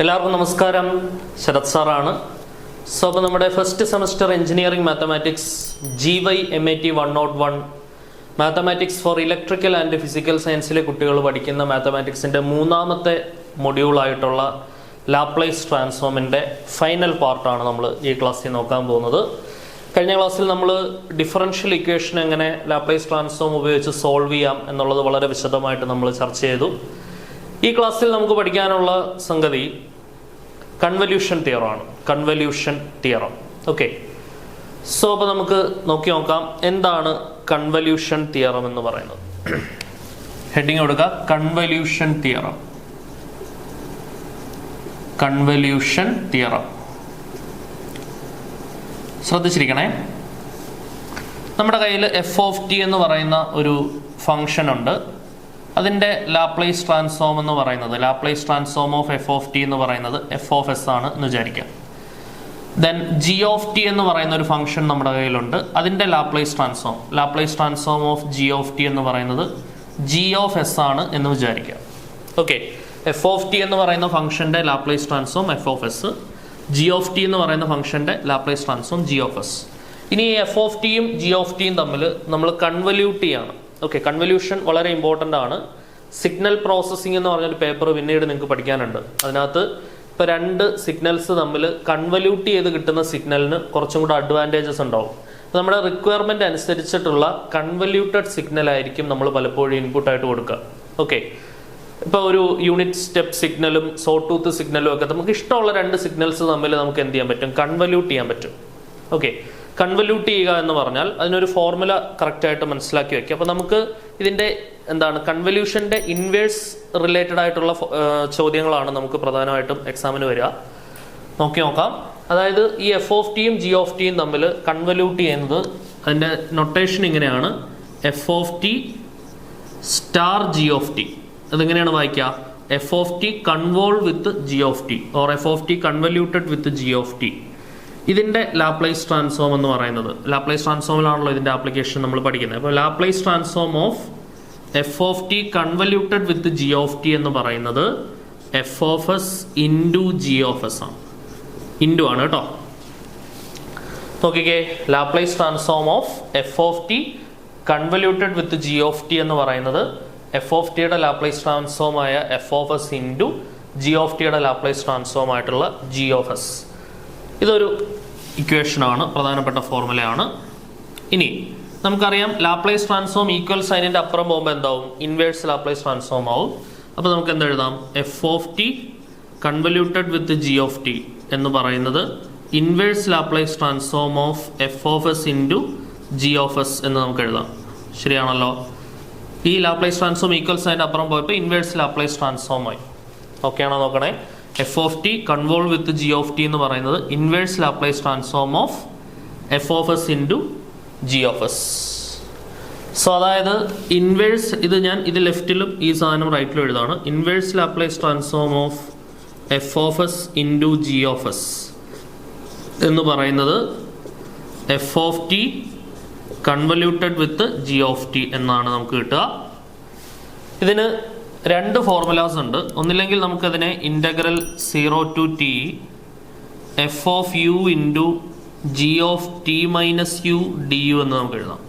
എല്ലാവർക്കും നമസ്കാരം. ശരത് സാറാണ്. സോ അപ്പോൾ നമ്മുടെ first semester engineering mathematics GY MAT 101 mathematics for electrical and physical സയൻസിലെ കുട്ടികൾ പഠിക്കുന്ന മാത്തമാറ്റിക്സിൻ്റെ മൂന്നാമത്തെ മൊഡ്യൂളായിട്ടുള്ള ലാപ്ലേസ് ട്രാൻസ്ഫോമിൻ്റെ ഫൈനൽ പാർട്ടാണ് നമ്മൾ ഈ ക്ലാസ്സിൽ നോക്കാൻ പോകുന്നത്. കഴിഞ്ഞ ക്ലാസ്സിൽ നമ്മൾ ഡിഫറൻഷ്യൽ ഇക്വേഷൻ എങ്ങനെ ലാപ്ലേസ് ട്രാൻസ്ഫോം ഉപയോഗിച്ച് സോൾവ് ചെയ്യാം എന്നുള്ളത് വളരെ വിശദമായിട്ട് നമ്മൾ ചർച്ച ചെയ്തു. ഈ ക്ലാസ്സിൽ നമുക്ക് പഠിക്കാനുള്ള സംഗതി കൺവല്യൂഷൻ തിയറമാണ്. Convolution theorem. ഓക്കെ, സോ അപ്പോൾ നമുക്ക് നോക്കാം എന്താണ് കൺവല്യൂഷൻ തിയറം എന്ന് പറയുന്നത്. ഹെഡിങ് കൊടുക്കുക, കൺവല്യൂഷൻ തിയറം. കൺവല്യൂഷൻ തിയറം ശ്രദ്ധിച്ചിരിക്കണേ. നമ്മുടെ കയ്യിൽ f(t) എന്ന് പറയുന്ന ഒരു ഫംഗ്ഷൻ ഉണ്ട്. അതിൻ്റെ ലാപ്ലേസ് ട്രാൻസ്ഫോം എന്ന് പറയുന്നത്, ലാപ്ലേസ് ട്രാൻസ്ഫോം ഓഫ് f(t) എന്ന് പറയുന്നത് f(s) ആണ് എന്ന് വിചാരിക്കാം. ദെൻ g(t) എന്ന് പറയുന്ന ഒരു ഫംഗ്ഷൻ നമ്മുടെ കയ്യിലുണ്ട്. അതിൻ്റെ ലാപ്ലേസ് ട്രാൻസ്ഫോം ഓഫ് g(t) എന്ന് പറയുന്നത് g(s) ആണ് എന്ന് വിചാരിക്കാം. ഓക്കെ, f(t) എന്ന് പറയുന്ന ഫംഗ്ഷൻ്റെ ലാപ്ലേസ് ട്രാൻസ്ഫോം f(s), g(t) എന്ന് പറയുന്ന ഫംഗ്ഷൻ്റെ ലാപ്ലേസ് ട്രാൻസ്ഫോം g(s). ഇനി f(t)യും g(t)യും തമ്മിൽ നമ്മൾ കൺവല്യൂട്ട് ചെയ്യാണ്. ഓക്കെ, കൺവല്യൂഷൻ വളരെ ഇമ്പോർട്ടൻ്റ് ആണ്. സിഗ്നൽ പ്രോസസ്സിംഗ് എന്ന് പറഞ്ഞൊരു പേപ്പർ പിന്നീട് നിങ്ങൾക്ക് പഠിക്കാനുണ്ട്. അതിനകത്ത് ഇപ്പോൾ രണ്ട് സിഗ്നൽസ് തമ്മിൽ കൺവല്യൂട്ട് ചെയ്ത് കിട്ടുന്ന സിഗ്നലിന് കുറച്ചും കൂടെ അഡ്വാൻറ്റേജസ് ഉണ്ടാവും. നമ്മുടെ റിക്വയർമെൻറ്റ് അനുസരിച്ചിട്ടുള്ള കൺവല്യൂട്ടഡ് സിഗ്നൽ ആയിരിക്കും നമ്മൾ പലപ്പോഴും ഇൻപുട്ടായിട്ട് കൊടുക്കുക. ഓക്കെ, ഇപ്പോൾ ഒരു യൂണിറ്റ് സ്റ്റെപ്പ് സിഗ്നലും സോ ടൂത്ത് സിഗ്നലും ഒക്കെ നമുക്ക് ഇഷ്ടമുള്ള രണ്ട് സിഗ്നൽസ് തമ്മിൽ നമുക്ക് എന്ത് ചെയ്യാൻ പറ്റും? കൺവല്യൂട്ട് ചെയ്യാൻ പറ്റും. ഓക്കെ, കൺവല്യൂട്ട് ചെയ്യുക എന്ന് പറഞ്ഞാൽ അതിനൊരു ഫോർമുല കറക്റ്റായിട്ട് മനസ്സിലാക്കി വെക്കുക. അപ്പോൾ നമുക്ക് ഇതിൻ്റെ കൺവല്യൂഷൻ്റെ ഇൻവേഴ്സ് റിലേറ്റഡ് ആയിട്ടുള്ള ചോദ്യങ്ങളാണ് നമുക്ക് പ്രധാനമായിട്ടും എക്സാമിന് വരിക. നോക്കാം. അതായത് ഈ f(t)യും g(t)യും തമ്മിൽ കൺവല്യൂട്ട് ചെയ്യുന്നത്, അതിൻ്റെ നൊട്ടേഷൻ ഇങ്ങനെയാണ്: f(t) സ്റ്റാർ g(t). അതെങ്ങനെയാണ് വായിക്കുക? f(t) convolve with g(t) or f(t) convoluted with g(t). ഇതിൻ്റെ ലാപ്ലേസ് ട്രാൻസ്ഫോം എന്ന് പറയുന്നത്, ലാപ്ലേസ് ട്രാൻസ്ഫോമിലാണല്ലോ ഇതിൻ്റെ ആപ്ലിക്കേഷൻ നമ്മൾ പഠിക്കുന്നത്. അപ്പോൾ Laplace transform of f(t) convoluted with g(t) എന്ന് പറയുന്നത് f(s) ഇൻറ്റു g(s) ആണ്. ഇൻറ്റു ആണ് കേട്ടോ. നോക്കിക്കേ, Laplace transform of f(t) convoluted with g(t) എന്ന് പറയുന്നത് f(t)യുടെ ലാപ്ലേസ് ട്രാൻസ്ഫോം ആയ f(s) ഇൻറ്റു g(t)യുടെ ലാപ്ലേസ് ട്രാൻസ്ഫോം ആയിട്ടുള്ള g(s). ഇതൊരു ഇക്വേഷനാണ്, പ്രധാനപ്പെട്ട ഫോർമുലയാണ്. ഇനി നമുക്കറിയാം ലാപ്ലേസ് ട്രാൻസ്ഫോം ഈക്വൽ സൈനിൻ്റെ അപ്പുറം പോകുമ്പോൾ എന്താവും? ഇൻവേഴ്സ് ലാപ്ലേസ് ട്രാൻസ്ഫോം ആവും. അപ്പോൾ നമുക്ക് എന്തെഴുതാം? f(t) കൺവല്യൂട്ടഡ് വിത്ത് g(t) എന്ന് പറയുന്നത് inverse Laplace transform of f(s) into g(s) എന്ന് നമുക്ക് എഴുതാം. ശരിയാണല്ലോ? ഈ ലാപ്ലേസ് ട്രാൻസ്ഫോം ഈക്വൽ സൈനിൻ്റെ അപ്പുറം പോയപ്പോൾ ഇൻവേഴ്സ് ലാപ്ലേസ് ട്രാൻസ്ഫോം ആയി. ഓക്കെ ആണോ നോക്കണേ? f(t) കൺവോൾവ് വിത്ത് g(t) എന്ന് പറയുന്നത് inverse Laplace transform of f(s) into g(s). So അതായത് ഇൻവേഴ്സ്, ഇത് ലെഫ്റ്റിലും ഈ സാധനം റൈറ്റിലും എഴുതാണ്. Inverse Laplace transform of f(s) into g(s) എന്ന് പറയുന്നത് f(t) കൺവല്യൂട്ടഡ് വിത്ത് g(t) എന്നാണ് നമുക്ക് കിട്ടുക. ഇതിന് രണ്ട് ഫോർമുലാസ് ഉണ്ട്. ഒന്നില്ലെങ്കിൽ നമുക്കതിനെ integral 0 to t f(u) into g(t minus u du എന്ന് നമുക്ക് എഴുതാം.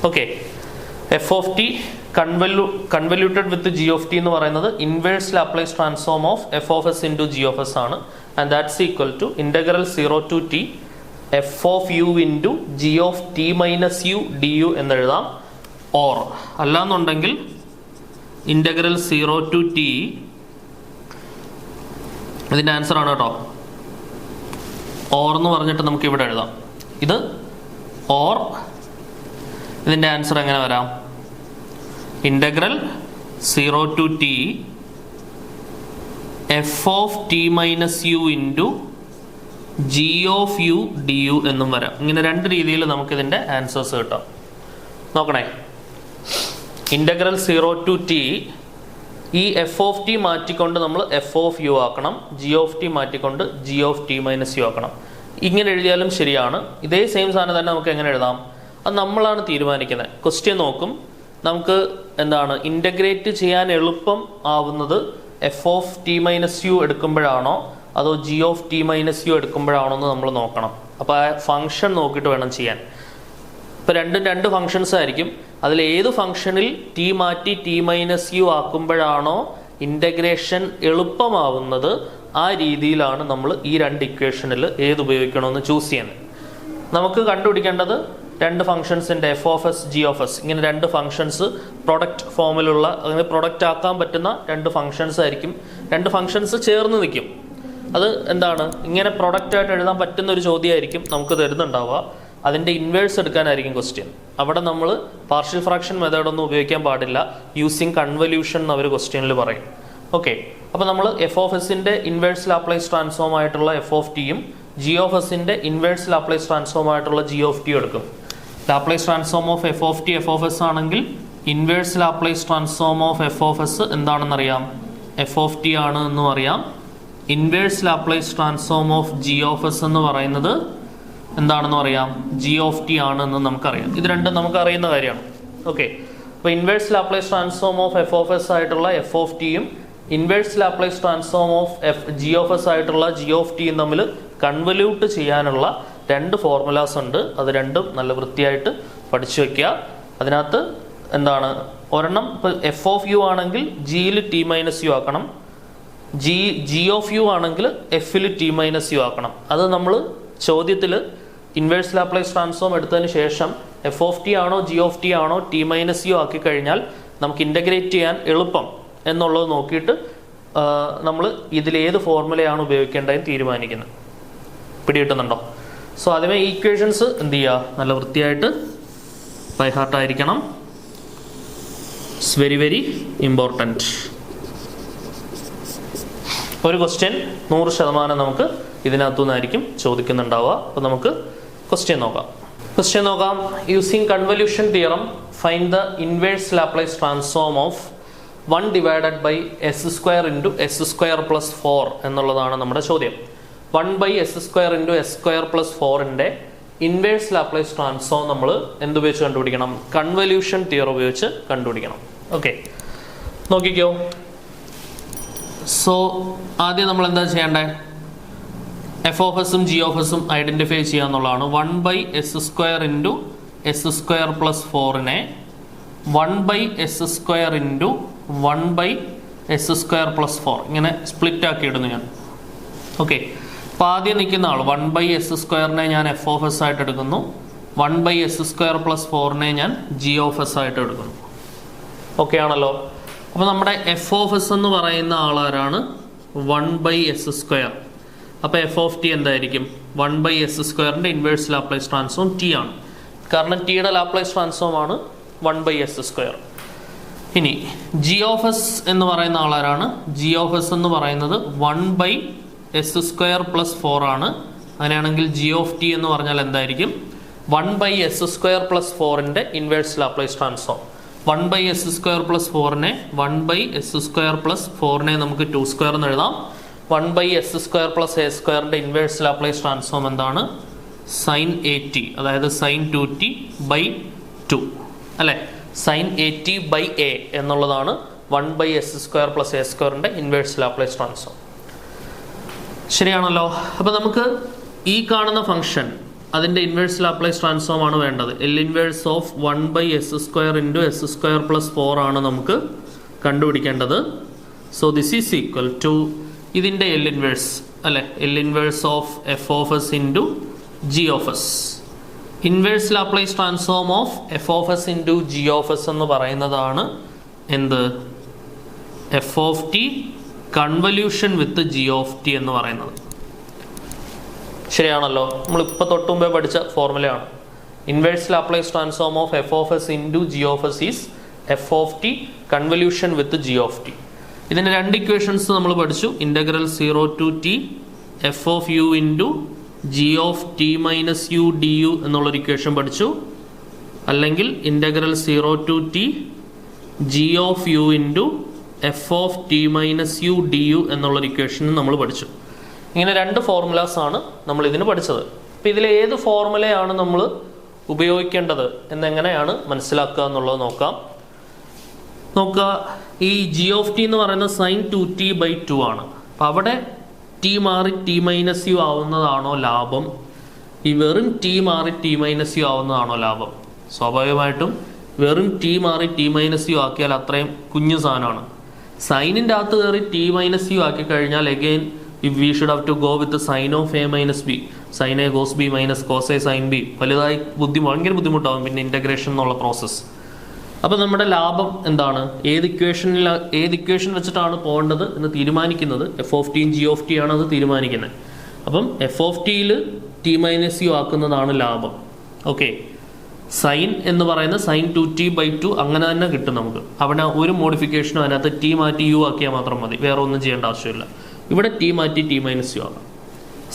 ഓക്കെ, f(t) കൺവല്യൂട്ടഡ് വിത്ത് g(t) എന്ന് പറയുന്നത് inverse Laplace transform of f(s) into g(s) ആണ്. And that's equal to integral 0 to t f(u) into g(t minus u du എന്നെഴുതാം. Or അല്ലാന്നുണ്ടെങ്കിൽ integral 0 to t, ഇതിൻ്റെ answer ആണ് കേട്ടോ. ഓർ എന്ന് പറഞ്ഞിട്ട് നമുക്ക് ഇവിടെ എഴുതാം. ഇത് ഓർ, ഇതിൻ്റെ ആൻസർ എങ്ങനെ വരാം? Integral 0 to t f(t minus u into g(u) du എന്നും വരാം. ഇങ്ങനെ രണ്ട് രീതിയിൽ നമുക്കിതിൻ്റെ ആൻസേഴ്സ് കിട്ടാം. നോക്കണേ, ഇൻ്റഗ്രൽ 0 ടു t ഈ f(t) മാറ്റിക്കൊണ്ട് നമ്മൾ f(u) ആക്കണം, g(t) മാറ്റിക്കൊണ്ട് g(t മൈനസ് u ആക്കണം. ഇങ്ങനെ എഴുതിയാലും ശരിയാണ്. ഇതേ സെയിം സാധനം തന്നെ നമുക്ക് എങ്ങനെ എഴുതാം? അത് നമ്മളാണ് തീരുമാനിക്കുന്നത്. ക്വസ്റ്റ്യൻ നോക്കും, നമുക്ക് എന്താണ് ഇൻ്റഗ്രേറ്റ് ചെയ്യാൻ എളുപ്പം ആവുന്നത് f of t minus u എടുക്കുമ്പോഴാണോ അതോ g of t minus u എടുക്കുമ്പോഴാണോ എന്ന് നമ്മൾ നോക്കണം. അപ്പോൾ ആ ഫംഗ്ഷൻ നോക്കിയിട്ട് വേണം ചെയ്യാൻ. ഇപ്പോൾ രണ്ട് ഫംഗ്ഷൻസ് ആയിരിക്കും. അതിൽ ഏത് ഫംഗ്ഷനിൽ ടി മാറ്റി ടി മൈനസ് യു ആക്കുമ്പോഴാണോ ഇൻ്റഗ്രേഷൻ എളുപ്പമാവുന്നത് ആ രീതിയിലാണ് നമ്മൾ ഈ രണ്ട് ഇക്വേഷനിൽ ഏത് ഉപയോഗിക്കണമെന്ന് ചൂസ് ചെയ്യുന്നത്. നമുക്ക് കണ്ടുപിടിക്കേണ്ടത് രണ്ട് ഫംഗ്ഷൻസിൻ്റെ f of s g of s, ഇങ്ങനെ രണ്ട് ഫംഗ്ഷൻസ് പ്രൊഡക്റ്റ് ഫോമിലുള്ള, അങ്ങനെ പ്രൊഡക്റ്റ് ആക്കാൻ പറ്റുന്ന രണ്ട് ഫംഗ്ഷൻസ് ആയിരിക്കും. രണ്ട് ഫംഗ്ഷൻസ് ചേർന്ന് നിൽക്കും. അത് എന്താണ്, ഇങ്ങനെ പ്രൊഡക്റ്റായിട്ട് എഴുതാൻ പറ്റുന്ന ഒരു ചോദ്യമായിരിക്കും നമുക്ക് തരുന്നുണ്ടാവുക. അതിൻ്റെ ഇൻവേഴ്സ് എടുക്കാനായിരിക്കും ക്വസ്റ്റ്യൻ. അവിടെ നമ്മൾ പാർഷ്യൽ ഫ്രാക്ഷൻ മെത്തേഡൊന്നും ഉപയോഗിക്കാൻ പാടില്ല. യൂസിങ് കൺവല്യൂഷൻ എന്ന് അവർ ക്വസ്റ്റ്യനിൽ പറയും. ഓക്കെ, അപ്പോൾ നമ്മൾ എഫ് ഓഫ് എസിൻ്റെ ഇൻവേഴ്സ് ലാപ്ലേസ് ട്രാൻസ്ഫോം ആയിട്ടുള്ള എഫ് ഓഫ് ടിയും ജി ഓഫ് എസിൻ്റെ ഇൻവേഴ്സ് ലാപ്ലേസ് ട്രാൻസ്ഫോം ആയിട്ടുള്ള ജി ഓഫ് ടിയും എടുക്കും. Laplace transform of f of t f of s ആണെങ്കിൽ inverse Laplace transform of f of s എന്താണെന്നറിയാം, എഫ് ഓഫ് ടി ആണ് എന്നും അറിയാം. Inverse Laplace transform of g of s എന്ന് പറയുന്നത് എന്താണെന്ന് അറിയാം, ജി ഓഫ് ടി ആണ് എന്ന് നമുക്കറിയാം. ഇത് രണ്ടും നമുക്ക് അറിയുന്ന കാര്യമാണ്. ഓക്കെ, അപ്പോൾ inverse Laplace transform of f of S ആയിട്ടുള്ള എഫ് ഓഫ് ടിയും inverse Laplace transform of g of S ആയിട്ടുള്ള ജി ഓഫ് ടിയും തമ്മിൽ കൺവല്യൂട്ട് ചെയ്യാനുള്ള രണ്ട് ഫോർമുലാസ് ഉണ്ട്. അത് രണ്ടും നല്ല വൃത്തിയായിട്ട് പഠിച്ചു വെക്കുക. അതിനകത്ത് എന്താണ്, ഒരെണ്ണം ഇപ്പോൾ എഫ് ഓഫ് യു ആണെങ്കിൽ ജിയിൽ ടി മൈനസ് യു ആക്കണം, ജി ഓഫ് യു ആണെങ്കിൽ എഫിൽ ടി മൈനസ് യു ആക്കണം. അത് നമ്മൾ ചോദ്യത്തിൽ ഇൻവേഴ്സ് ലാപ്ലേസ് ട്രാൻസ്ഫോം എടുത്തതിന് ശേഷം എഫ് ഓഫ് ടി ആണോ ജി ഓഫ് ടി ആണോ ടി മൈനസ് യു ആക്കി കഴിഞ്ഞാൽ നമുക്ക് ഇൻ്റഗ്രേറ്റ് ചെയ്യാൻ എളുപ്പം എന്നുള്ളത് നോക്കിയിട്ട് നമ്മൾ ഇതിലേത് ഫോർമുലയാണ് ഉപയോഗിക്കേണ്ടതെന്ന് തീരുമാനിക്കുന്നത്. പിടികിട്ടുന്നുണ്ടോ? സോ ആദ്യമേ ഈക്വേഷൻസ് എന്ത് ചെയ്യുക, നല്ല വൃത്തിയായിട്ട് ബൈ ഹാർട്ടായിരിക്കണം. It's very very important. ഒരു ക്വസ്റ്റ്യൻ 100% നമുക്ക് ഇതിനകത്തു നിന്നായിരിക്കും ചോദിക്കുന്നുണ്ടാവുക. അപ്പോൾ നമുക്ക് ക്വസ്റ്റ്യൻ നോക്കാം. Using convolution theorem find the inverse Laplace transform of 1 divided by s square into s square plus 4 എന്നുള്ളതാണ് നമ്മുടെ ചോദ്യം. 1 by s square into s square plus 4ൻ്റെ ഇൻവേഴ്സ് ലാപ്ലേസ് ട്രാൻസ്ഫോം നമ്മൾ എന്തുപയോഗിച്ച് കണ്ടുപിടിക്കണം, കൺവല്യൂഷൻ തിയറം ഉപയോഗിച്ച് കണ്ടുപിടിക്കണം. ഓക്കെ, നോക്കിക്കോ. സോ ആദ്യം നമ്മൾ എന്താ ചെയ്യേണ്ടത്, എഫ് ഓഫ് എസും ജി ഓഫ് എസും ഐഡൻറ്റിഫൈ ചെയ്യുക എന്നുള്ളതാണ്. 1 by s square into s square plus 4നെ 1 by s square into 1 by s square plus 4 ഇങ്ങനെ സ്പ്ലിറ്റ് ആക്കി ഇടുന്നു ഞാൻ. ഓക്കെ, അപ്പോൾ ആദ്യം നിൽക്കുന്ന ആൾ 1 ബൈ എസ് സ്ക്വയറിനെ ഞാൻ എഫ് ഓഫ് എസ് ആയിട്ട് എടുക്കുന്നു, 1 ബൈ എസ് സ്ക്വയർ പ്ലസ് 4നെ ഞാൻ ജി ഓഫ് എസ് ആയിട്ട് എടുക്കുന്നു. ഓക്കെ ആണല്ലോ. അപ്പോൾ നമ്മുടെ എഫ് ഓഫ് എസ് എന്ന് പറയുന്ന ആളാരാണ്, 1 ബൈ എസ് സ്ക്വയർ. അപ്പോൾ എഫ് ഓഫ് ടി എന്തായിരിക്കും, 1 ബൈ എസ് സ്ക്വയറിൻ്റെ ഇൻവേഴ്സ് ലാപ്ലേസ് ട്രാൻസ്ഫോം ടി ആണ്. കാരണം ടിയുടെ ലാപ്ലേസ് ട്രാൻസ്ഫോം ആണ് 1 ബൈ എസ് സ്ക്വയർ. ഇനി ജി ഓഫ് എസ് എന്ന് പറയുന്ന ആളാരാണ്, ജി ഓഫ് എസ് എന്ന് പറയുന്നത് 1 ബൈ എസ് സ്ക്വയർ പ്ലസ് 4 ആണ്. അങ്ങനെയാണെങ്കിൽ ജി ഓഫ് ടി എന്ന് പറഞ്ഞാൽ എന്തായിരിക്കും, 1 ബൈ എസ് സ്ക്വയർ പ്ലസ് 4ൻ്റെ inverse Laplace transform. 1 by s square plus 4നെ 1 ബൈ എസ് സ്ക്വയർ പ്ലസ് 4നെ നമുക്ക് 2 സ്ക്വയർ എന്ന് എഴുതാം. 1 by s square plus a സ്ക്വയറിൻ്റെ ഇൻവേഴ്സ് ലാപ്ലേസ് ട്രാൻസ്ഫോം എന്താണ്, സൈൻ എ ടി, അതായത് സൈൻ 2t ബൈ 2 അല്ലേ. Sine a t by a എന്നുള്ളതാണ് 1 by s square plus a സ്ക്വയറിൻ്റെ ഇൻവേഴ്സ് ലാപ്ലേസ് ട്രാൻസ്ഫോം. ശരിയാണല്ലോ. അപ്പോൾ നമുക്ക് ഈ കാണുന്ന ഫംഗ്ഷൻ അതിൻ്റെ ഇൻവേഴ്സ് ലാപ്ലേസ് ട്രാൻസ്ഫോം ആണ് വേണ്ടത്. L inverse of 1 by s square into s square plus 4 ആണ് നമുക്ക് കണ്ടുപിടിക്കേണ്ടത്. So this is equal to ഇതിൻ്റെ എൽ ഇൻവേഴ്സ് അല്ലേ, L inverse of f of s into g of s. Inverse Laplace transform of f of s into g of s എന്ന് പറയുന്നതാണ് എന്ത്, f of t convolution with g of t എന്ന് പറയുന്നത്. ശരിയാണല്ലോ. നമ്മളിപ്പോൾ തൊട്ട് മുമ്പേ പഠിച്ച ഫോർമുലയാണ്. Inverse Laplace transform of f of s into g of s is f of t convolution with g of t. ഇതിൻ്റെ രണ്ട് ഇക്വേഷൻസ് നമ്മൾ പഠിച്ചു. Integral 0 to t f of u into g of t minus u d u എന്നുള്ളൊരു equation പഠിച്ചു. അല്ലെങ്കിൽ integral 0 to t g of u into f of t minus u d u എന്നുള്ളൊരു ഇക്വേഷനും നമ്മൾ പഠിച്ചു. ഇങ്ങനെ രണ്ട് ഫോർമുലാസ് ആണ് നമ്മൾ ഇതിന് പഠിച്ചത്. അപ്പോൾ ഇതിൽ ഏത് ഫോർമുലയാണ് നമ്മൾ ഉപയോഗിക്കേണ്ടത് എന്നെങ്ങനെയാണ് മനസ്സിലാക്കുക എന്നുള്ളത് നോക്കാം. നോക്കുക, ഈ ജി ഓഫ് ടി എന്ന് പറയുന്നത് സൈൻ 2t/2 ആണ്. അപ്പം അവിടെ ടി മാറി t-u ആവുന്നതാണോ ലാഭം, ഈ വെറും ടി മാറി t-u ആവുന്നതാണോ ലാഭം? സ്വാഭാവികമായിട്ടും വെറും ടി മാറി t-u ആക്കിയാൽ അത്രയും കുഞ്ഞു സാധനമാണ്. സൈനിൻ്റെ അകത്ത് കയറി t-u ആക്കി കഴിഞ്ഞാൽ again we should have to go with sine of a minus b, sine a cos b minus cos a sine b. വലുതായി ഭയങ്കര ബുദ്ധിമുട്ടാവും പിന്നെ ഇന്റഗ്രേഷൻ എന്നുള്ള പ്രോസസ്സ്. അപ്പം നമ്മുടെ ലാഭം എന്താണ്, ഏത് ഇക്വേഷൻ വെച്ചിട്ടാണ് പോകേണ്ടത് എന്ന് തീരുമാനിക്കുന്നത് എഫ് ഓഫ് ടിയും ജി ഓഫ് ടി ആണ് അത് തീരുമാനിക്കുന്നത്. അപ്പം എഫ് ഓഫ് ടിയിൽ t-u ആക്കുന്നതാണ് ലാഭം. ഓക്കെ, സൈൻ എന്ന് പറയുന്ന സൈൻ 2t/2 അങ്ങനെ തന്നെ കിട്ടും നമുക്ക്. അവിടെ ഒരു മോഡിഫിക്കേഷനും അതിനകത്ത് ടി മാറ്റി യു ആക്കിയാൽ മാത്രം മതി, വേറെ ഒന്നും ചെയ്യേണ്ട ആവശ്യമില്ല. ഇവിടെ ടി മാറ്റി t-u ആകാം.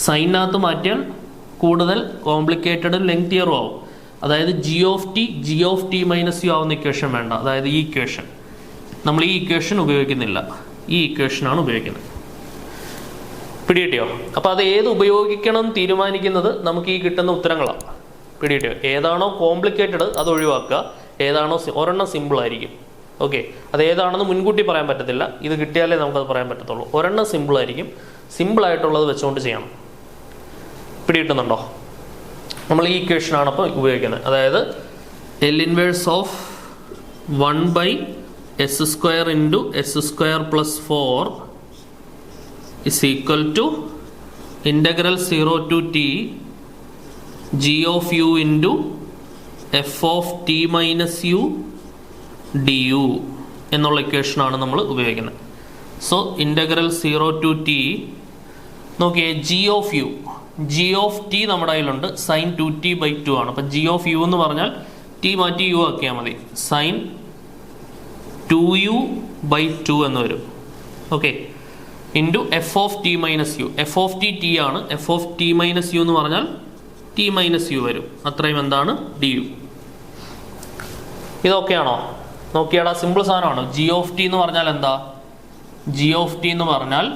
സൈനിനകത്ത് മാറ്റിയാൽ കൂടുതൽ കോംപ്ലിക്കേറ്റഡും ലെങ്തിയറും ആവും. അതായത് g of t minus u ആവുന്ന ഇക്വേഷൻ വേണ്ട. അതായത് ഈ ഇക്വേഷൻ നമ്മൾ ഈ ഇക്വേഷൻ ഉപയോഗിക്കുന്നില്ല, ഈ ഇക്വേഷനാണ് ഉപയോഗിക്കുന്നത്. പിടികിട്ടിയോ? അപ്പോൾ അത് ഏത് ഉപയോഗിക്കണം തീരുമാനിക്കുന്നത് നമുക്ക് ഈ കിട്ടുന്ന ഉത്തരങ്ങളാണ്. പിടികിട്ടിയോ? ഏതാണോ കോംപ്ലിക്കേറ്റഡ് അത് ഒഴിവാക്കുക, ഏതാണോ ഒരെണ്ണം സിമ്പിൾ ആയിരിക്കും. ഓക്കെ, അത് ഏതാണെന്ന് മുൻകൂട്ടി പറയാൻ പറ്റത്തില്ല, ഇത് കിട്ടിയാലേ നമുക്കത് പറയാൻ പറ്റത്തുള്ളൂ. ഒരെണ്ണം സിമ്പിൾ ആയിരിക്കും, സിമ്പിൾ ആയിട്ടുള്ളത് വെച്ചുകൊണ്ട് ചെയ്യണം. പിടികിട്ടുന്നുണ്ടോ? നമ്മൾ ഈ ഇക്വേഷനാണ് അപ്പോൾ ഉപയോഗിക്കുന്നത്. അതായത് L inverse of 1/s² into s² + 4 is equal to integral 0 to t g of u into f of t minus u du എന്നുള്ള ഇക്വേഷനാണ് നമ്മൾ ഉപയോഗിക്കുന്നത്. സോ ഇൻ്റഗ്രൽ 0 to t, നോക്കിയേ, ജി ഓഫ് ടി നമ്മുടെ കയ്യിലുണ്ട്, സൈൻ 2t/2 ആണ്. അപ്പം G of u എന്ന് പറഞ്ഞാൽ ടി മാറ്റി യു ആക്കിയാൽ മതി, സൈൻ 2u/2 എന്ന് വരും. Okay, into f of t minus u, f of t t ആണ്, f of t minus u എന്ന് പറഞ്ഞാൽ t-u വരും. അത്രയും എന്താണ് du. ഇതൊക്കെയാണോ? നോക്കിയാടാ, സിമ്പിൾ സാധനമാണ്. ജി ഓഫ് ടി എന്ന് പറഞ്ഞാൽ എന്താ? ജി ഓഫ് ടി എന്ന് പറഞ്ഞാൽ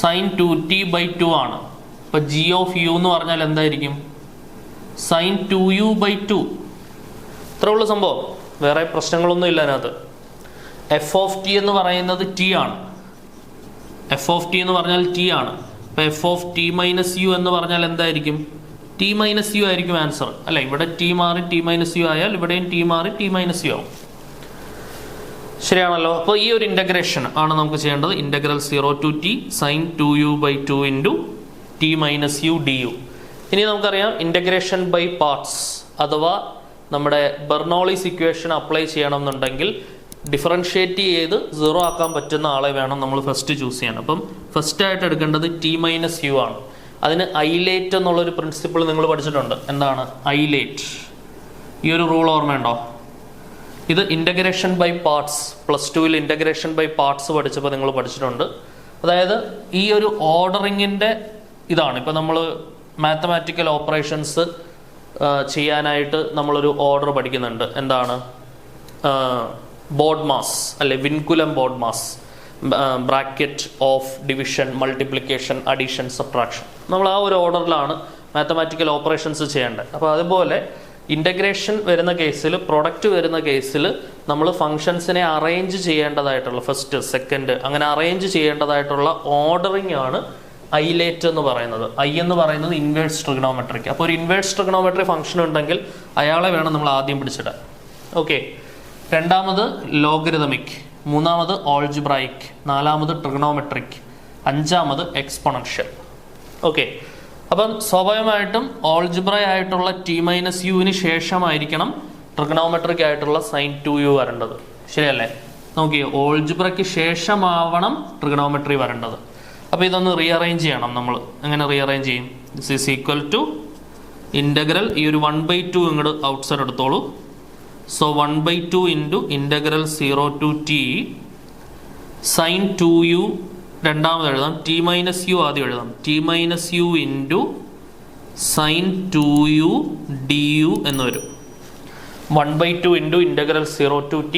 സൈൻ 2t/2 ആണ്. അപ്പൊ ജി ഓഫ് യു എന്ന് പറഞ്ഞാൽ എന്തായിരിക്കും? Sign 2u/2. ഇത്ര ഉള്ള സംഭവം, വേറെ പ്രശ്നങ്ങളൊന്നും ഇല്ല അതിനകത്ത്. എഫ് ഓഫ് ടി എന്ന് പറയുന്നത് ടി ആണ്, എഫ് ഓഫ് ടി എന്ന് പറഞ്ഞാൽ ടി ആണ്. അപ്പൊ f of t minus u എന്ന് പറഞ്ഞാൽ എന്തായിരിക്കും? t-u ആയിരിക്കും ആൻസർ അല്ല. ഇവിടെ ടി മാറി t-u ആയാൽ ഇവിടെയും ടി മാറി t-u ആവും. ശരിയാണല്ലോ? അപ്പോൾ ഈ ഒരു ഇൻ്റഗ്രേഷൻ ആണ് നമുക്ക് ചെയ്യേണ്ടത്. Integral 0 to t sine 2u/2 into t-u du. ഇനി നമുക്കറിയാം ഇൻ്റഗ്രേഷൻ ബൈ പാർട്സ് അഥവാ നമ്മുടെ ബെർണോളിസ് ഇക്വേഷൻ അപ്ലൈ ചെയ്യണമെന്നുണ്ടെങ്കിൽ ഡിഫറൻഷിയേറ്റ് ചെയ്ത് 0 ആക്കാൻ പറ്റുന്ന ആളെ വേണം നമ്മൾ ഫസ്റ്റ് ചൂസ് ചെയ്യാൻ. അപ്പം ഫസ്റ്റ് ആയിട്ട് എടുക്കേണ്ടത് t-u ആണ്. അതിന് ഐലേറ്റ് എന്നുള്ളൊരു പ്രിൻസിപ്പിൾ നിങ്ങൾ പഠിച്ചിട്ടുണ്ട്. എന്താണ് ഐലേറ്റ്? ഈ ഒരു റൂൾ ഓർമ്മയുണ്ടോ? ഇത് integration by parts, +2 integration by parts പഠിച്ചപ്പോൾ നിങ്ങൾ പഠിച്ചിട്ടുണ്ട്. അതായത് ഈ ഒരു ഓർഡറിങ്ങിൻ്റെ ഇതാണ്. ഇപ്പം നമ്മൾ മാത്തമാറ്റിക്കൽ ഓപ്പറേഷൻസ് ചെയ്യാനായിട്ട് നമ്മളൊരു ഓർഡർ പഠിക്കുന്നുണ്ട്. എന്താണ്? ബോഡ് മാസ് അല്ലെ, vinculum BODMAS, bracket of division, multiplication, addition, subtraction. നമ്മൾ ആ ഒരു ഓർഡറിലാണ് മാത്തമാറ്റിക്കൽ ഓപ്പറേഷൻസ് ചെയ്യേണ്ടത്. അപ്പോൾ അതുപോലെ ഇൻ്റഗ്രേഷൻ വരുന്ന കേസിൽ, പ്രൊഡക്റ്റ് വരുന്ന കേസിൽ നമ്മൾ ഫങ്ഷൻസിനെ അറേഞ്ച് ചെയ്യേണ്ടതായിട്ടുള്ള ഫസ്റ്റ്, സെക്കൻഡ് അങ്ങനെ അറേഞ്ച് ചെയ്യേണ്ടതായിട്ടുള്ള ഓർഡറിങ് ആണ് ഐലേറ്റ് എന്ന് പറയുന്നത്. ഐ എന്ന് പറയുന്നത് ഇൻവേഴ്സ് ട്രിഗണോമെട്രിക്. അപ്പോൾ ഒരു ഇൻവേഴ്സ് ട്രിഗണോമെട്രി ഫംഗ്ഷൻ ഉണ്ടെങ്കിൽ അയാളെ വേണം നമ്മൾ ആദ്യം പിടിച്ചിടാൻ. ഓക്കെ, രണ്ടാമത് ലോഗരിതമിക്, മൂന്നാമത് ഓൾജിബ്രായിക്, നാലാമത് ട്രിഗണോമെട്രിക്, അഞ്ചാമത് എക്സ്പൊണൻഷ്യൽ. ഓക്കെ, അപ്പം സ്വാഭാവികമായിട്ടും ഓൾജിബ്ര ആയിട്ടുള്ള t-u ശേഷമായിരിക്കണം ട്രിഗണോമെട്രിക് ആയിട്ടുള്ള സൈൻ 2u വരേണ്ടത്. ശരിയല്ലേ? നോക്കിയേ, ഓൾജിബ്രയ്ക്ക് ശേഷമാവണം ട്രിഗണോമെട്രി വരേണ്ടത്. അപ്പോൾ ഇതൊന്ന് റീഅറേഞ്ച് ചെയ്യണം നമ്മൾ. എങ്ങനെ റീഅറേഞ്ച് ചെയ്യും? This is equal to integral, ഈ ഒരു 1/2 ഇങ്ങോട്ട് ഔട്ട് സൈഡ് എടുത്തോളൂ. So 1/2 into integral 0 to t sine 2u രണ്ടാമത് എഴുതാം, t-u ആദ്യം എഴുതാം, t-u into sine 2u du എന്ന് വരും. 1/2 into integral 0 to t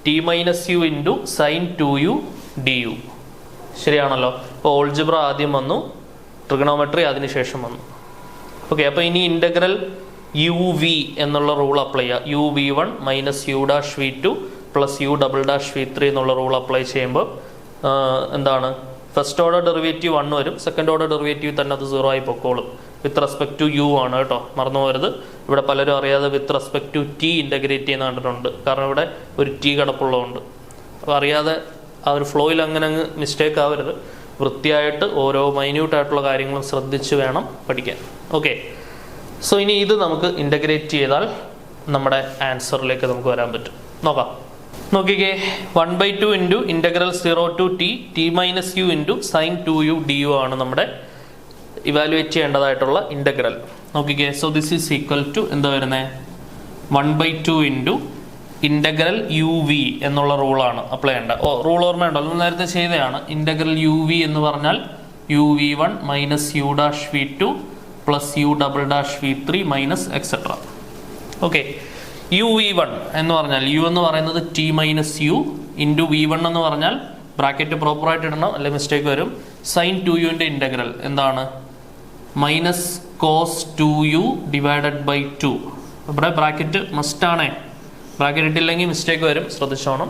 t-u into sine 2u du. ശരിയാണല്ലോ? അപ്പോൾ ഓൾജിബ്ര ആദ്യം വന്നു, ട്രിഗണോമെട്രി അതിനുശേഷം വന്നു. ഓക്കെ, അപ്പോൾ ഇനി ഇൻ്റഗ്രൽ uv എന്നുള്ള റൂൾ അപ്ലൈ ചെയ്യുക. uv1 - u' v2 plus u double dash v3 എന്നുള്ള റൂൾ അപ്ലൈ ചെയ്യുമ്പോൾ എന്താണ്, ഫസ്റ്റ് ഓർഡർ ഡെറിവേറ്റീവ് 1 വരും, സെക്കൻഡ് ഓർഡർ ഡെറിവേറ്റീവ് തന്നെ അത് 0 ആയി പൊക്കോളും. വിത്ത് റെസ്പെക്ട് ടു യു ആണ് കേട്ടോ, മറന്നു പോകരുത്. ഇവിടെ പലരും അറിയാതെ with respect to t integrate ചെയ്യുന്ന കണ്ടിട്ടുണ്ട്, കാരണം ഇവിടെ ഒരു ടി കിടപ്പുള്ളതുകൊണ്ട്. അപ്പോൾ അറിയാതെ ആ ഒരു ഫ്ലോയിൽ അങ്ങനെ അങ്ങ് മിസ്റ്റേക്ക് ആവരുത്. വൃത്തിയായിട്ട് ഓരോ മൈന്യൂട്ടായിട്ടുള്ള കാര്യങ്ങളും ശ്രദ്ധിച്ച് വേണം പഠിക്കാൻ. ഓക്കെ, സോ ഇനി ഇത് നമുക്ക് ഇൻ്റഗ്രേറ്റ് ചെയ്താൽ നമ്മുടെ ആൻസറിലേക്ക് നമുക്ക് വരാൻ പറ്റും. നോക്കാം, നോക്കിക്കേ. 1/2 into integral 0 to t t minus u into sine 2u du ആണ് നമ്മുടെ ഇവാലുവേറ്റ് ചെയ്യേണ്ടതായിട്ടുള്ള ഇൻ്റഗ്രൽ. നോക്കിക്കേ, so this is equal to എന്താ വരുന്നത്, 1/2 ഇൻറ്റു ഇൻ്റഗ്രൽ യു വി എന്നുള്ള റൂളാണ് അപ്ലൈ ചെയ്യേണ്ടത്. റൂൾ ഓർമ്മയുണ്ടല്ലോ, നേരത്തെ ചെയ്തതാണ്. ഇൻ്റഗ്രൽ യു വി എന്ന് പറഞ്ഞാൽ uv1 minus u dash v2 plus u double dash v3 minus etcetera. Okay, uv1 എന്ന് പറഞ്ഞാൽ യു എന്ന് പറയുന്നത് T minus u into v1 എന്ന് പറഞ്ഞാൽ ബ്രാക്കറ്റ് പ്രോപ്പറായിട്ട് ഇടണം, അല്ലെ മിസ്റ്റേക്ക് വരും. സൈൻ 2uൻ്റെ ഇൻ്റഗ്രൽ എന്താണ്, minus cos 2u divided by 2. ഇവിടെ ബ്രാക്കറ്റ് മസ്റ്റാണേ, ബ്രാക്കറ്റ് ഇട്ടില്ലെങ്കിൽ മിസ്റ്റേക്ക് വരും, ശ്രദ്ധിച്ചോണം.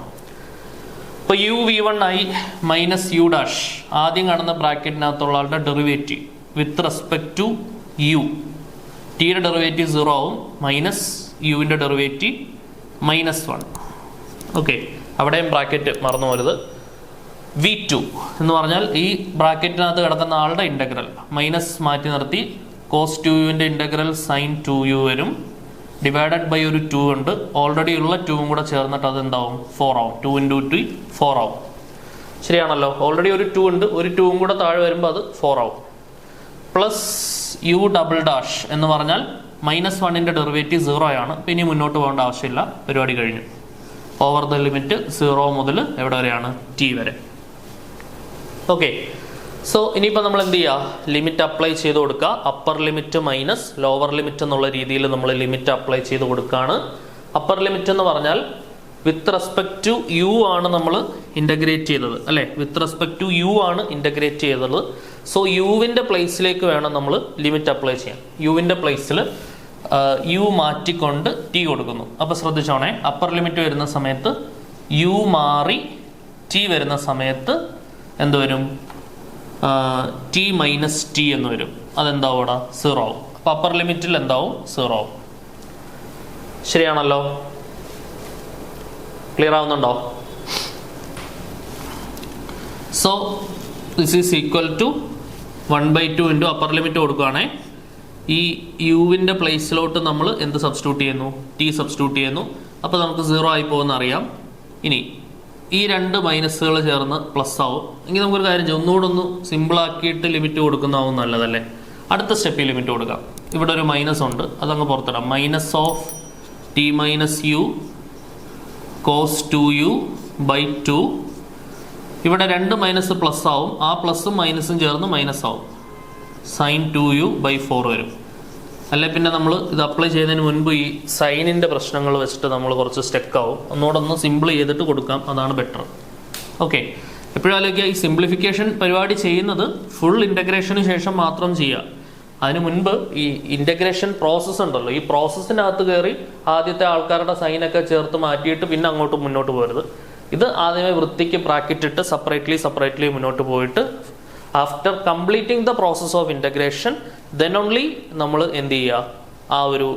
ഇപ്പോൾ uv1 ആയി മൈനസ് യു ഡാഷ്, ആദ്യം കാണുന്ന ബ്രാക്കറ്റിനകത്തുള്ള ആളുടെ derivative with respect to u. ടിയുടെ ഡെറിവേറ്റീവ് 0 ആവും, മൈനസ് യുവിൻ്റെ ഡെറിവേറ്റീവ് -1. ഓക്കെ, അവിടെയും ബ്രാക്കറ്റ് മറന്നു പോരുത്. v2 എന്ന് പറഞ്ഞാൽ ഈ ബ്രാക്കറ്റിനകത്ത് കിടക്കുന്ന ആളുടെ ഇൻ്റഗ്രൽ, മൈനസ് മാറ്റി നിർത്തി കോസ് 2uൻ്റെ ഇൻ്റഗ്രൽ സൈൻ 2u വരും, ഡിവൈഡഡ് ബൈ ഒരു 2 ഉണ്ട്. ഓൾറെഡി ഉള്ള 2 കൂടെ ചേർന്നിട്ട് അത് എന്താവും, 4 ആവും. 2 ഇൻറ്റു 2 4 ആവും. ശരിയാണല്ലോ, ഓൾറെഡി ഒരു 2 ഉണ്ട്, ഒരു 2 കൂടെ താഴെ വരുമ്പോൾ അത് 4 ആവും. പ്ലസ് യു ഡബിൾ ഡാഷ് എന്ന് പറഞ്ഞാൽ -1ൻ്റെ ഡെറിവേറ്റീവ് 0 ആണ്. അപ്പം ഇനി മുന്നോട്ട് പോകേണ്ട ആവശ്യമില്ല, പരിപാടി കഴിഞ്ഞു. ഓവർ ദ ലിമിറ്റ് 0 മുതൽ എവിടെ വരെയാണ്, ടി വരെ. ഓക്കെ, സോ ഇനിയിപ്പോൾ നമ്മൾ എന്ത് ചെയ്യുക, ലിമിറ്റ് അപ്ലൈ ചെയ്ത് കൊടുക്കുക. Upper limit minus lower limit എന്നുള്ള രീതിയിൽ നമ്മൾ ലിമിറ്റ് അപ്ലൈ ചെയ്ത് കൊടുക്കുകയാണ്. അപ്പർ ലിമിറ്റ് എന്ന് പറഞ്ഞാൽ വിത്ത് റെസ്പെക്ട് ടു യു ആണ് നമ്മൾ ഇൻ്റഗ്രേറ്റ് ചെയ്തത്, അല്ലേ? വിത്ത് റെസ്പെക്ട് ടു യു ആണ് ഇൻ്റഗ്രേറ്റ് ചെയ്തത്. സോ യുവിൻ്റെ പ്ലേസിലേക്ക് വേണം നമ്മൾ ലിമിറ്റ് അപ്ലൈ ചെയ്യാൻ. യുവിൻ്റെ പ്ലേസിൽ യു മാറ്റിക്കൊണ്ട് ടി കൊടുക്കുന്നു. അപ്പോൾ ശ്രദ്ധിച്ചോണേ, അപ്പർ ലിമിറ്റ് വരുന്ന സമയത്ത് യു മാറി ടി വരുന്ന സമയത്ത് എന്ത് വരും, ടി മൈനസ് ടി എന്ന് വരും. അതെന്താവും, ഇവിടെ 0 ആവും. അപ്പോൾ അപ്പർ ലിമിറ്റിൽ എന്താവും, 0 ആവും. ശരിയാണല്ലോ, ക്ലിയർ ആവുന്നുണ്ടോ? So this is equal to 1/2 into upper limit കൊടുക്കുകയാണേ. ഈ യുവിൻ്റെ പ്ലേസിലോട്ട് നമ്മൾ എന്ത് സബ്സ്റ്റിറ്റ്യൂട്ട് ചെയ്യുന്നു, ടി സബ്സ്റ്റിറ്റ്യൂട്ട് ചെയ്യുന്നു. അപ്പോൾ നമുക്ക് 0 ആയി പോകുന്ന അറിയാം. ഇനി ഈ 2 മൈനസുകൾ ചേർന്ന് പ്ലസ് ആവും. എങ്കിൽ നമുക്കൊരു കാര്യം ചെയ്യാം, ഒന്നുകൂടെ ഒന്ന് സിമ്പിളാക്കിയിട്ട് ലിമിറ്റ് കൊടുക്കുന്നതാവും നല്ലതല്ലേ. അടുത്ത സ്റ്റെപ്പിൽ ലിമിറ്റ് കൊടുക്കാം. ഇവിടെ ഒരു മൈനസ് ഉണ്ട്, അതങ്ങ് പുറത്തിടാം. Minus of t minus u cos 2u by 2. ഇവിടെ 2 മൈനസ് പ്ലസ് ആവും, ആ പ്ലസും മൈനസും ചേർന്ന് മൈനസ് ആവും. സൈൻ 2u ബൈ 4 വരും. അല്ലെ പിന്നെ നമ്മൾ ഇത് അപ്ലൈ ചെയ്യുന്നതിന് മുൻപ് ഈ സൈനിൻ്റെ പ്രശ്നങ്ങൾ വെച്ചിട്ട് നമ്മൾ കുറച്ച് സ്റ്റെക്ക് ആവും. ഒന്നുകൂടെ ഒന്ന് സിമ്പിൾ ചെയ്തിട്ട് കൊടുക്കാം, അതാണ് ബെറ്റർ. ഓക്കെ, എപ്പോഴും ആലോചിക്കുക, ഈ സിംപ്ലിഫിക്കേഷൻ പരിപാടി ചെയ്യുന്നത് ഫുൾ ഇൻ്റഗ്രേഷന് ശേഷം മാത്രം ചെയ്യുക. അതിന് മുൻപ് ഈ ഇൻ്റഗ്രേഷൻ പ്രോസസ്സ് ഉണ്ടല്ലോ, ഈ പ്രോസസ്സിനകത്ത് കയറി ആദ്യത്തെ ആൾക്കാരുടെ സൈനൊക്കെ ചേർത്ത് മാറ്റിയിട്ട് പിന്നെ അങ്ങോട്ട് മുന്നോട്ട് പോകരുത്. ഇത് ആദ്യമേ വൃത്തിക്ക് ബ്രാക്കറ്റ് ഇട്ട് സെപ്പറേറ്റ്ലി മുന്നോട്ട് പോയിട്ട് after completing the process of integration then only നമ്മൾ എന്ത് ചെയ്യുക, ആ ഒരു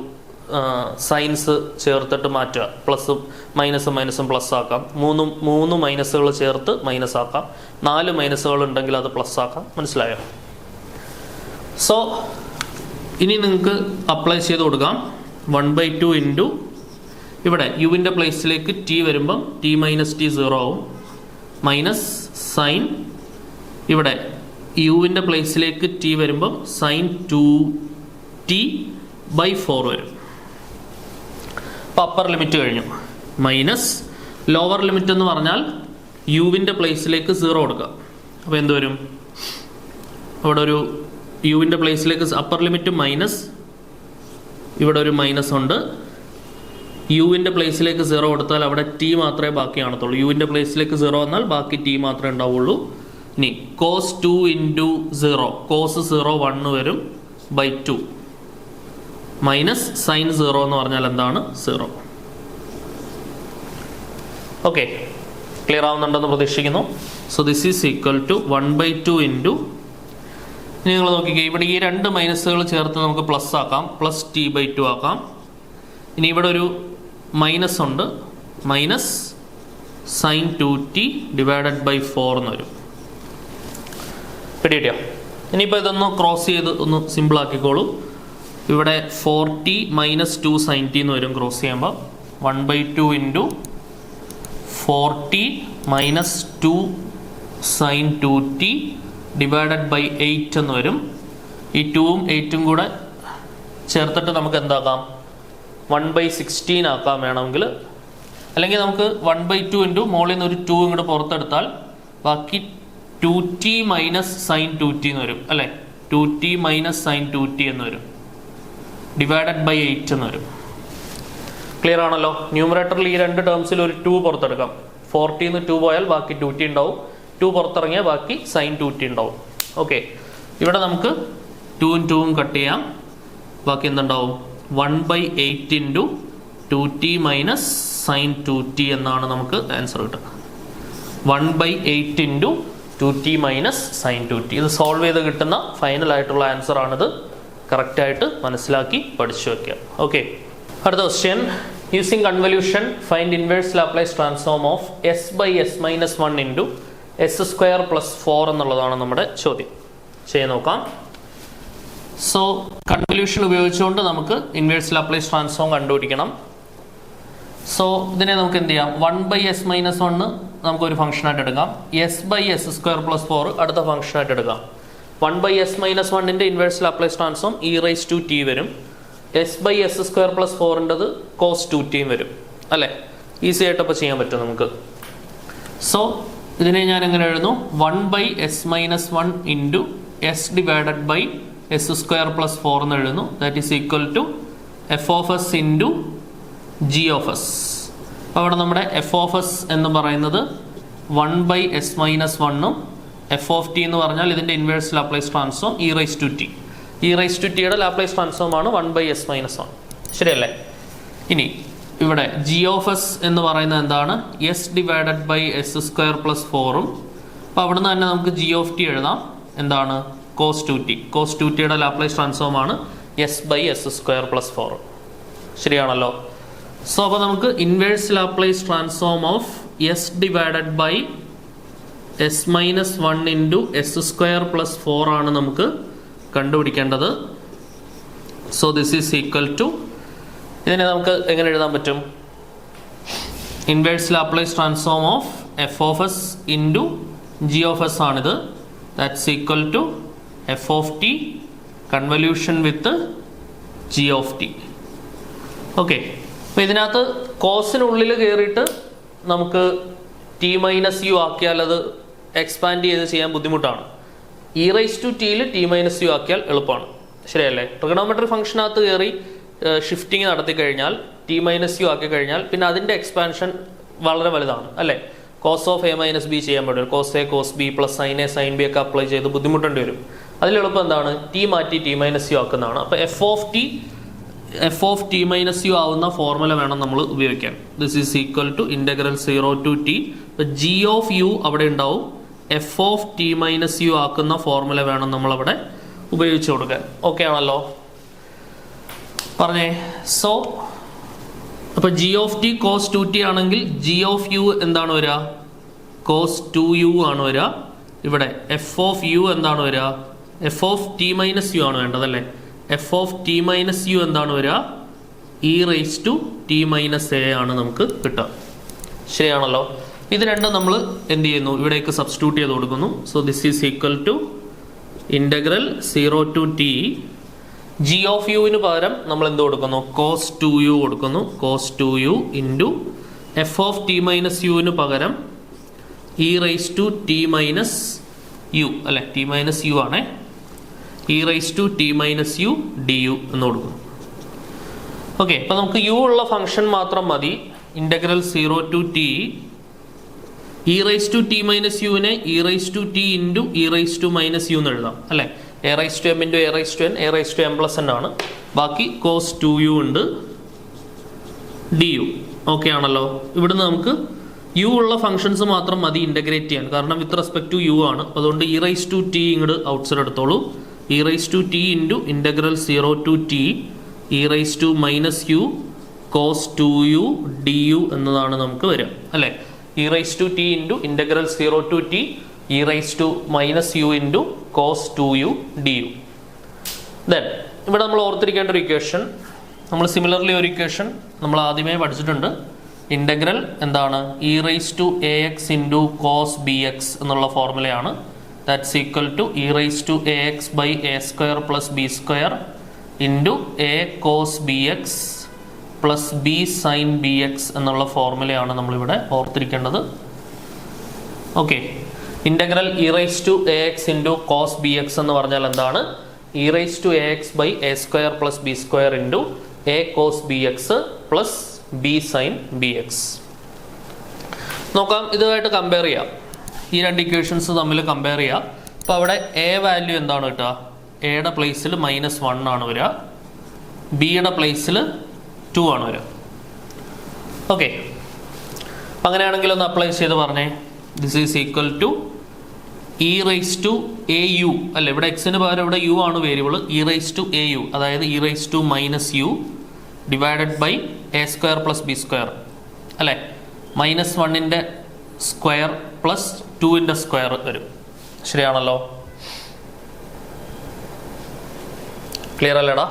സൈൻസ് ചേർത്തിട്ട് മാറ്റുക. പ്ലസും മൈനസും പ്ലസ് ആക്കാം. മൂന്ന് മൈനസുകൾ ചേർത്ത് മൈനസ് ആക്കാം. 4 മൈനസുകൾ ഉണ്ടെങ്കിൽ അത് പ്ലസ് ആക്കാം. മനസ്സിലായോ? സോ ഇനി നിങ്ങൾക്ക് അപ്ലൈ ചെയ്ത് കൊടുക്കാം. 1/2 ഇൻറ്റു ഇവിടെ യുവിൻ്റെ പ്ലേസിലേക്ക് ടി വരുമ്പം ടി മൈനസ് ടി 0 ആവും. മൈനസ് സൈൻ ഇവിടെ യുവിൻ്റെ പ്ലേസിലേക്ക് ടി വരുമ്പം സൈൻ 2t ബൈ 4 വരും. അപ്പോൾ അപ്പർ ലിമിറ്റ് കഴിഞ്ഞു. മൈനസ് ലോവർ ലിമിറ്റ് എന്ന് പറഞ്ഞാൽ യുവിൻ്റെ പ്ലേസിലേക്ക് 0 കൊടുക്കുക. അപ്പോൾ എന്ത് വരും, അവിടെ ഒരു യുവിൻ്റെ പ്ലേസിലേക്ക് അപ്പർ ലിമിറ്റ് മൈനസ്, ഇവിടെ ഒരു മൈനസ് ഉണ്ട്. യുവിൻ്റെ പ്ലേസിലേക്ക് 0 കൊടുത്താൽ അവിടെ ടി മാത്രമേ ബാക്കി കാണത്തുള്ളൂ. യുവിൻ്റെ പ്ലേസിലേക്ക് 0 എന്നാൽ ബാക്കി ടി മാത്രമേ ഉണ്ടാവുള്ളൂ. ഇനി കോസ് 2 ഇൻറ്റു 0, കോസ് 0 1 വരും ബൈ 2 മൈനസ് സൈൻ 0 എന്ന് പറഞ്ഞാൽ എന്താണ്, 0. ഓക്കെ, ക്ലിയർ ആവുന്നുണ്ടെന്ന് പ്രതീക്ഷിക്കുന്നു. So this is equal to 1/2 into, ഇനി നിങ്ങൾ നോക്കിക്കേ, ഇവിടെ ഈ രണ്ട് മൈനസുകൾ ചേർത്ത് നമുക്ക് പ്ലസ് ആക്കാം, പ്ലസ് t/2 ആക്കാം. ഇനി ഇവിടെ ഒരു മൈനസ് ഉണ്ട്, minus sin 2t divided by 4 എന്ന് വരും. പിടികിട്ടിയോ? ഇനിയിപ്പോൾ ഇതൊന്ന് ക്രോസ് ചെയ്ത് ഒന്ന് സിമ്പിൾ ആക്കിക്കോളൂ. ഇവിടെ 4t മൈനസ് 2 sin t എന്ന് വരും ക്രോസ് ചെയ്യുമ്പോൾ. 1/2 into 4t minus 2 sin 2t divided by 8 എന്ന് വരും. ഈ 2ഉം 8ഉം കൂടെ ചേർത്തിട്ട് നമുക്ക് എന്താക്കാം, 1/16 ആക്കാം വേണമെങ്കിൽ. അല്ലെങ്കിൽ നമുക്ക് 1/2 ഇൻറ്റു മോളിൽ നിന്ന് ഒരു 2 ഇങ്ങോട്ട് പുറത്തെടുത്താൽ ബാക്കി 2t മൈനസ് സൈൻ 2t എന്ന് വരും അല്ലേ. 2t മൈനസ് സൈൻ 2t എന്ന് വരും ഡിവൈഡഡ് ബൈ 8 എന്ന് വരും. ക്ലിയർ ആണല്ലോ? ന്യൂമറേറ്ററിൽ ഈ രണ്ട് ടേംസിൽ ഒരു 2 പുറത്തെടുക്കാം. 4t നിന്ന് 2 പോയാൽ ബാക്കി 2t ഉണ്ടാവും. 2 പുറത്തിറങ്ങിയാൽ ബാക്കി സൈൻ 2t ഉണ്ടാവും. ഓക്കെ, ഇവിടെ നമുക്ക് 2ഉം 2ഉം കട്ട് ചെയ്യാം. ബാക്കി എന്തുണ്ടാവും? 1/8 into 2t minus sign 2t എന്നാണ് നമുക്ക് ആൻസർ കിട്ടുക. 1/8 into 2t minus sign 2t. ഇത് സോൾവ് ചെയ്ത് കിട്ടുന്ന ഫൈനൽ ആയിട്ടുള്ള ആൻസർ ആണിത്. കറക്റ്റായിട്ട് മനസ്സിലാക്കി പഠിച്ചു വയ്ക്കുക. ഓക്കെ, അടുത്ത question. Using convolution find inverse Laplace transform of s/s-1 into s² plus 4 എന്നുള്ളതാണ് നമ്മുടെ ചോദ്യം. ചെയ്ത് നോക്കാം. സോ കൺവല്യൂഷൻ ഉപയോഗിച്ചുകൊണ്ട് നമുക്ക് ഇൻവേഴ്സ് ലാപ്ലേസ് ട്രാൻസ്ഫോം കണ്ടുപിടിക്കണം. സോ ഇതിനെ നമുക്ക് എന്ത് ചെയ്യാം, 1/s-1 നമുക്കൊരു ഫംഗ്ഷനായിട്ട് എടുക്കാം. s/s² പ്ലസ് 4 അടുത്ത ഫംഗ്ഷനായിട്ട് എടുക്കാം. 1/s-1ന്റെ ഇൻവേഴ്സ് ലാപ്ലേസ് ട്രാൻസ്ഫോം e⁻t വരും. s/s² പ്ലസ് 4ൻ്റെത് cos 2t വരും അല്ലേ. ഈസി ആയിട്ട് അപ്പോൾ ചെയ്യാൻ പറ്റും നമുക്ക്. സോ ഇതിനെ ഞാൻ എങ്ങനെ എഴുതുന്നു? 1/s-1 into s divided by s² plus 4 എന്ന് എഴുതുന്നു. That is equal to f(s) into g(s). അപ്പോൾ അവിടെ നമ്മുടെ f(s) എന്ന് പറയുന്നത് 1/s-1ഉം f(t) എന്ന് പറഞ്ഞാൽ ഇതിൻ്റെ ഇൻവേഴ്സ് ലാപ്ലേസ് ട്രാൻസ്ഫോം e⁻t. e⁻tയുടെ ലാപ്ലേസ് ട്രാൻസ്ഫോം ആണ് 1/s-1. ശരിയല്ലേ? ഇനി ഇവിടെ g(s) എന്ന് പറയുന്നത് എന്താണ്? s divided by s² plus 4ഉം. അപ്പോൾ അവിടുന്ന് തന്നെ നമുക്ക് g(t) എഴുതാം. എന്താണ്? cos 2t. cos 2tയുടെ ലാപ്ലേസ് ട്രാൻസ്ഫോം ആണ് s/s² പ്ലസ് 4. ശരിയാണല്ലോ? സോ അപ്പോൾ നമുക്ക് inverse Laplace transform of s divided by s-1 into s² plus 4 ആണ് നമുക്ക് കണ്ടുപിടിക്കേണ്ടത്. So this is equal to, ഇതിനെ നമുക്ക് എങ്ങനെ എഴുതാൻ പറ്റും? Inverse Laplace transform of f(s) into g(s) ആണിത്. That's equal to f(t) convolution with g(t). Okay, അപ്പോൾ ഇതിനകത്ത് കോസിനുള്ളിൽ കയറിയിട്ട് നമുക്ക് t-u ആക്കിയാൽ അത് എക്സ്പാൻഡ് ചെയ്ത് ചെയ്യാൻ ബുദ്ധിമുട്ടാണ്. e⁻tയിൽ t-u ആക്കിയാൽ എളുപ്പമാണ്. ശരിയല്ലേ? ട്രിഗണോമെട്രി ഫംഗ്ഷനകത്ത് കയറി ഷിഫ്റ്റിംഗ് നടത്തി കഴിഞ്ഞാൽ t-u ആക്കി കഴിഞ്ഞാൽ പിന്നെ അതിൻ്റെ എക്സ്പാൻഷൻ വളരെ വലുതാണ് അല്ലേ. cos ഓഫ് a-b ചെയ്യാൻ പറ്റും. cos a cos b plus sin a sin b ഒക്കെ അപ്ലൈ ചെയ്ത് ബുദ്ധിമുട്ടേണ്ടി വരും. അതിലെളുപ്പം എന്താണ്? t മാറ്റി t-u ആക്കുന്നതാണ്. അപ്പോൾ f(t-u) ആവുന്ന ഫോർമുല വേണം നമ്മൾ ഉപയോഗിക്കാൻ. This is equal to integral 0 to t. g(u) അവിടെ ഉണ്ടാവും. f(t-u) ആക്കുന്ന ഫോർമുല വേണം നമ്മൾ അവിടെ ഉപയോഗിച്ചു കൊടുക്കാൻ. ഓക്കെ ആണല്ലോ? പറഞ്ഞേ. സോ അപ്പോൾ g(t) cos 2t ആണെങ്കിൽ g(u) എന്താണ് വരിക? cos 2u ആണ് വരിക. ഇവിടെ f(u) എന്താണ് വരിക? f(t-u) ആണ് വേണ്ടതല്ലേ. f(t-u) എന്താണ് വരിക? e⁻t-a ആണ് നമുക്ക് കിട്ടുക. ശരിയാണല്ലോ? ഇത് രണ്ടും നമ്മൾ എന്ത് ചെയ്യുന്നു? ഇവിടേക്ക് സബ്സ്റ്റിറ്റ്യൂട്ട് ചെയ്ത് കൊടുക്കുന്നു. So this is equal to integral 0 to t. g(u)ന് പകരം നമ്മൾ എന്ത് കൊടുക്കുന്നു? cos 2u കൊടുക്കുന്നു. cos 2u ഇൻറ്റു f(t-u)ന് പകരം e⁻t-u അല്ലെ. t-u ആണേ. e⁻t-u du എന്ന് കൊടുക്കുന്നു. ഓക്കെ, അപ്പോൾ നമുക്ക് u ഉള്ള ഫംഗ്ഷൻ മാത്രം മതി. Integral 0 to t. e⁻t-u-നെ e⁻t ഇൻറ്റു e⁻u എന്ന് എഴുതാം അല്ലേ. a⁻m ഇൻറ്റു a⁻n a⁻m+n ആണ്. ബാക്കി cos 2u ഉണ്ട് du. ഓക്കെ ആണല്ലോ? ഇവിടുന്ന് നമുക്ക് യു ഉള്ള ഫംഗ്ഷൻസ് മാത്രം മതി ഇൻ്റഗ്രേറ്റ് ചെയ്യാൻ, കാരണം വിത്ത് റെസ്പെക്ട് ടു യു ആണ്. അതുകൊണ്ട് ഇ റൈസ് ടു ടി ഇങ്ങോട്ട് ഔട്ട്സൈഡ് എടുത്തോളൂ. E raise to t into integral 0 to t e raise to minus u cos 2u du എന്നതാണ് നമുക്ക് വരിക അല്ലേ. E raise to t into integral 0 to t e raise to minus u into cos 2u du. Then ഇവിടെ നമ്മൾ ഓർത്തിരിക്കേണ്ട ഒരു equation, നമ്മൾ similarly ഒരു ഇക്വേഷൻ നമ്മൾ ആദ്യമേ പഠിച്ചിട്ടുണ്ട്. ഇൻ്റഗ്രൽ എന്താണ്? E raise to a x into cos b x എന്നുള്ള ഫോർമുലയാണ്. That's equal to e raise to a x by a square plus b square into a cos b x plus b sine b x എന്നുള്ള ഫോർമുലയാണ് നമ്മളിവിടെ ഓർത്തിരിക്കേണ്ടത്. Okay, integral e raise to a x into cos b x എന്ന് പറഞ്ഞാൽ എന്താണ്? E raise to a x by a square plus b square into a cos b x plus b sine b x. നോക്കാം, ഇതുമായിട്ട് compare ചെയ്യാം. ഈ രണ്ട് equations തമ്മിൽ compare ചെയ്യാം. അപ്പോൾ അവിടെ എ വാല്യൂ എന്താണ് കിട്ടുക? എയുടെ പ്ലേസിൽ -1 ആണ് വരിക, ബിയുടെ പ്ലേസിൽ 2 ആണ് വരിക. ഓക്കെ, അങ്ങനെയാണെങ്കിൽ ഒന്ന് അപ്ലൈ ചെയ്ത് പറഞ്ഞേ. This is equal to e raise to a u അല്ലെ, ഇവിടെ എക്സിന് പകരം ഇവിടെ യു ആണ് variable. E raise to a u, അതായത് e raise to minus u divided by a square plus b square അല്ലേ. -1ന്റെ സ്ക്വയർ പ്ലസ് 2ന്റെ സ്ക്വയർ വരും. ശരിയാണല്ലോ? ക്ലിയർ അല്ലേടാ?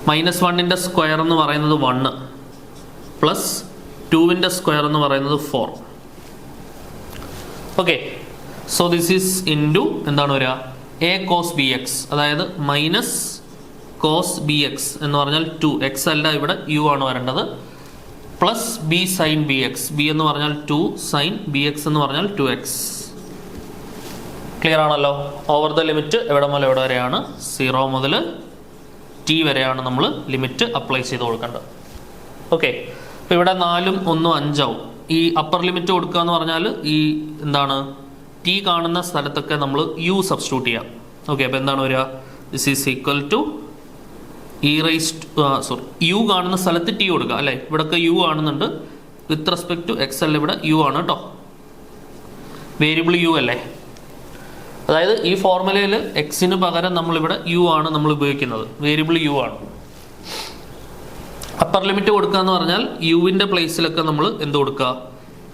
-1ന്റെ സ്ക്വയർ എന്ന് പറയുന്നത് 1 പ്ലസ് 2ന്റെ സ്ക്വയർ എന്ന് പറയുന്നത് 4. Okay, so this is into എന്താണ് വരിക? എ കോസ് ബി എക്സ്, അതായത് മൈനസ് കോസ് ബി എക്സ് എന്ന് പറഞ്ഞാൽ 2, എക്സ് അല്ല ഇവിടെ യു ആണ് വരേണ്ടത്, plus b sine b x, b എന്ന് പറഞ്ഞാൽ 2 സൈൻ ബി എക്സ് എന്ന് പറഞ്ഞാൽ 2x. ക്ലിയർ ആണല്ലോ? ഓവർ ദ ലിമിറ്റ് എവിടെ മുതൽ എവിടെ വരെയാണ്? 0 മുതൽ ടി വരെയാണ് നമ്മൾ ലിമിറ്റ് അപ്ലൈ ചെയ്ത് കൊടുക്കേണ്ടത്. ഓക്കെ, അപ്പോൾ ഇവിടെ 4ഉം 1ഉം 5 ആവും. ഈ അപ്പർ ലിമിറ്റ് കൊടുക്കുക എന്ന് പറഞ്ഞാൽ ഈ എന്താണ് ടി കാണുന്ന സ്ഥലത്തൊക്കെ നമ്മൾ യു സബ്സ്റ്റിറ്റ്യൂട്ട് ചെയ്യാം. ഓക്കെ, അപ്പോൾ എന്താണ് വരിക? This is equal to e raise u കാണുന്ന സ്ഥലത്ത് ടി കൊടുക്കുക അല്ലേ. ഇവിടെയൊക്കെ യു കാണുന്നുണ്ട്, വിത്ത് റെസ്പെക്ട് ടു എക്സ് അല്ല, ഇവിടെ യു ആണ് കേട്ടോ, വേരിയബിൾ യു അല്ലേ. അതായത് ഈ ഫോർമുലയിൽ എക്സിന് പകരം നമ്മളിവിടെ യു ആണ് നമ്മൾ ഉപയോഗിക്കുന്നത്, വേരിയബിൾ യു ആണ്. അപ്പർ ലിമിറ്റ് കൊടുക്കുക എന്ന് പറഞ്ഞാൽ യുവിൻ്റെ പ്ലേസിലൊക്കെ നമ്മൾ എന്ത് കൊടുക്കുക?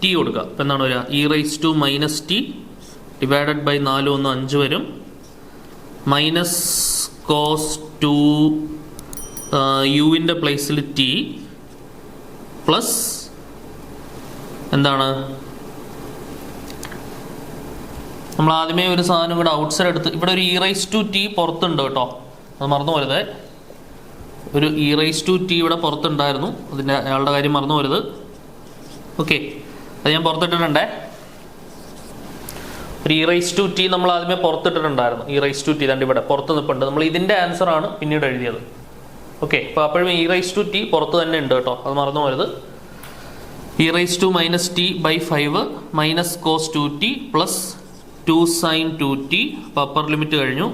ടി കൊടുക്കുക. അപ്പം എന്താണ് വരിക? E raise to minus t divided by 4 1 5 വരും, മൈനസ് കോസ് 2 യുവിൻ്റെ പ്ലേസിൽ ടി പ്ലസ് എന്താണ്, നമ്മൾ ആദ്യമേ ഒരു സാധനം കൂടെ ഔട്ട്സൈഡ് എടുത്ത്, ഇവിടെ ഒരു ഇ റൈസ് ടു ടി പുറത്തുണ്ട് കേട്ടോ, അത് മറന്നു പോരുത്. ഒരു ഇ റൈസ് ടു ടി ഇവിടെ പുറത്തുണ്ടായിരുന്നു, അതിൻ്റെ അയാളുടെ കാര്യം മറന്നു പോരുത്. ഓക്കെ, അത് ഞാൻ പുറത്തിട്ടിട്ടുണ്ടേ. ഒരു ഇ റൈസ് ടു ടി നമ്മൾ ആദ്യമേ പുറത്തിട്ടിട്ടുണ്ടായിരുന്നു. ഇ റൈസ് ടു ടി രണ്ട് ഇവിടെ പുറത്ത് നിൽപ്പുണ്ട്. നമ്മൾ ഇതിൻ്റെ ആൻസറാണ് പിന്നീട് എഴുതിയത്. ഓക്കെ, അപ്പോൾ അപ്പോഴും ഇ റൈസ് ടു ടി പുറത്ത് തന്നെ ഉണ്ട് കേട്ടോ, അത് മറന്നു പോരുത്. E raise to minus t by 5 minus cos 2t plus 2 sine 2t. അപ്പോൾ അപ്പർ ലിമിറ്റ് കഴിഞ്ഞു.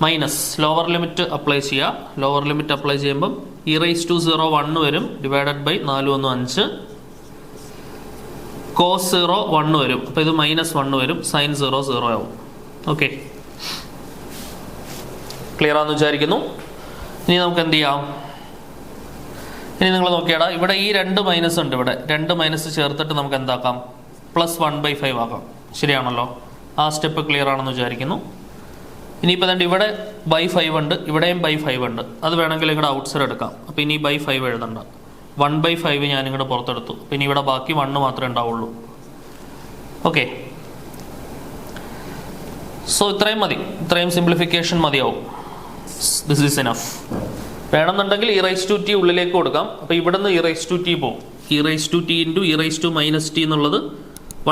മൈനസ് ലോവർ ലിമിറ്റ് അപ്ലൈ ചെയ്യുക. ലോവർ ലിമിറ്റ് അപ്ലൈ ചെയ്യുമ്പം ഇ റൈസ് ടു 0 1 വരും, ഡിവൈഡഡ് ബൈ 4 1 5. കോസ് 0 1 വരും, അപ്പോൾ ഇത് -1 വരും, സൈൻ 0 0 ആവും. ഓക്കെ, ക്ലിയർ ആണെന്ന് വിചാരിക്കുന്നു. ഇനി നമുക്ക് എന്ത് ചെയ്യാം? ഇനി നിങ്ങൾ നോക്കിയാടാ, ഇവിടെ ഈ 2 മൈനസ് ഉണ്ട്, ഇവിടെ 2 മൈനസ് ചേർത്തിട്ട് നമുക്ക് എന്താക്കാം? +1/5 ആക്കാം. ശരിയാണല്ലോ? ആ സ്റ്റെപ്പ് ക്ലിയർ ആണെന്ന് വിചാരിക്കുന്നു. ഇനിയിപ്പോൾ തന്നെ ഇവിടെ /5 ഉണ്ട്, ഇവിടെയും /5 ഉണ്ട്, അത് വേണമെങ്കിൽ ഇവിടെ ഔട്ട്സൈഡ് എടുക്കാം. അപ്പോൾ ഇനി /5 എഴുതണ്ട, 1/5 ഞാൻ ഇങ്ങോട്ട് പുറത്തെടുത്തു. അപ്പോൾ ഇനി ഇവിടെ ബാക്കി 1 മാത്രമേ ഉണ്ടാവുള്ളൂ. ഓക്കെ, സോ ഇത്രയും മതി, ഇത്രയും സിംപ്ലിഫിക്കേഷൻ മതിയാവും. This is enough. വേണമെന്നുണ്ടെങ്കിൽ ഇ റൈസ് ടു ടി ഉള്ളിലേക്ക് കൊടുക്കാം. അപ്പോൾ ഇവിടെ നിന്ന് ഇ റൈസ് ടു ടി പോകും. E raise to t into e raise to minus t എന്നുള്ളത്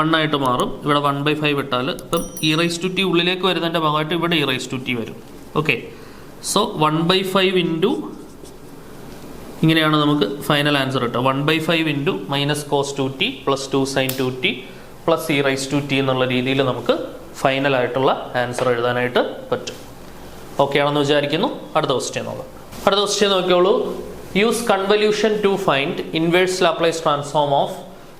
1 ആയിട്ട് മാറും. ഇവിടെ 1/5 ഇട്ടാൽ അപ്പം ഇ റൈസ് ടു ടി ഉള്ളിലേക്ക് വരുന്നതിൻ്റെ ഭാഗമായിട്ട് ഇവിടെ ഇ റൈസ് ടു ടി വരും. ഓക്കെ, സോ 1/5 ഇൻറ്റു ഇങ്ങനെയാണ് നമുക്ക് ഫൈനൽ ആൻസർ കിട്ടുക. 1/5 into minus cos 2t plus 2 sine 2t plus e raise to t എന്നുള്ള രീതിയിൽ നമുക്ക് ഫൈനൽ ആയിട്ടുള്ള ആൻസർ എഴുതാനായിട്ട് പറ്റും. ഓക്കെ ആണെന്ന് വിചാരിക്കുന്നു. അടുത്ത ക്വസ്റ്റ്യൻ നോക്കാം. അടുത്ത ക്വസ്റ്റ്യൻ നോക്കിയോളൂ. Use convolution to find inverse Laplace transform of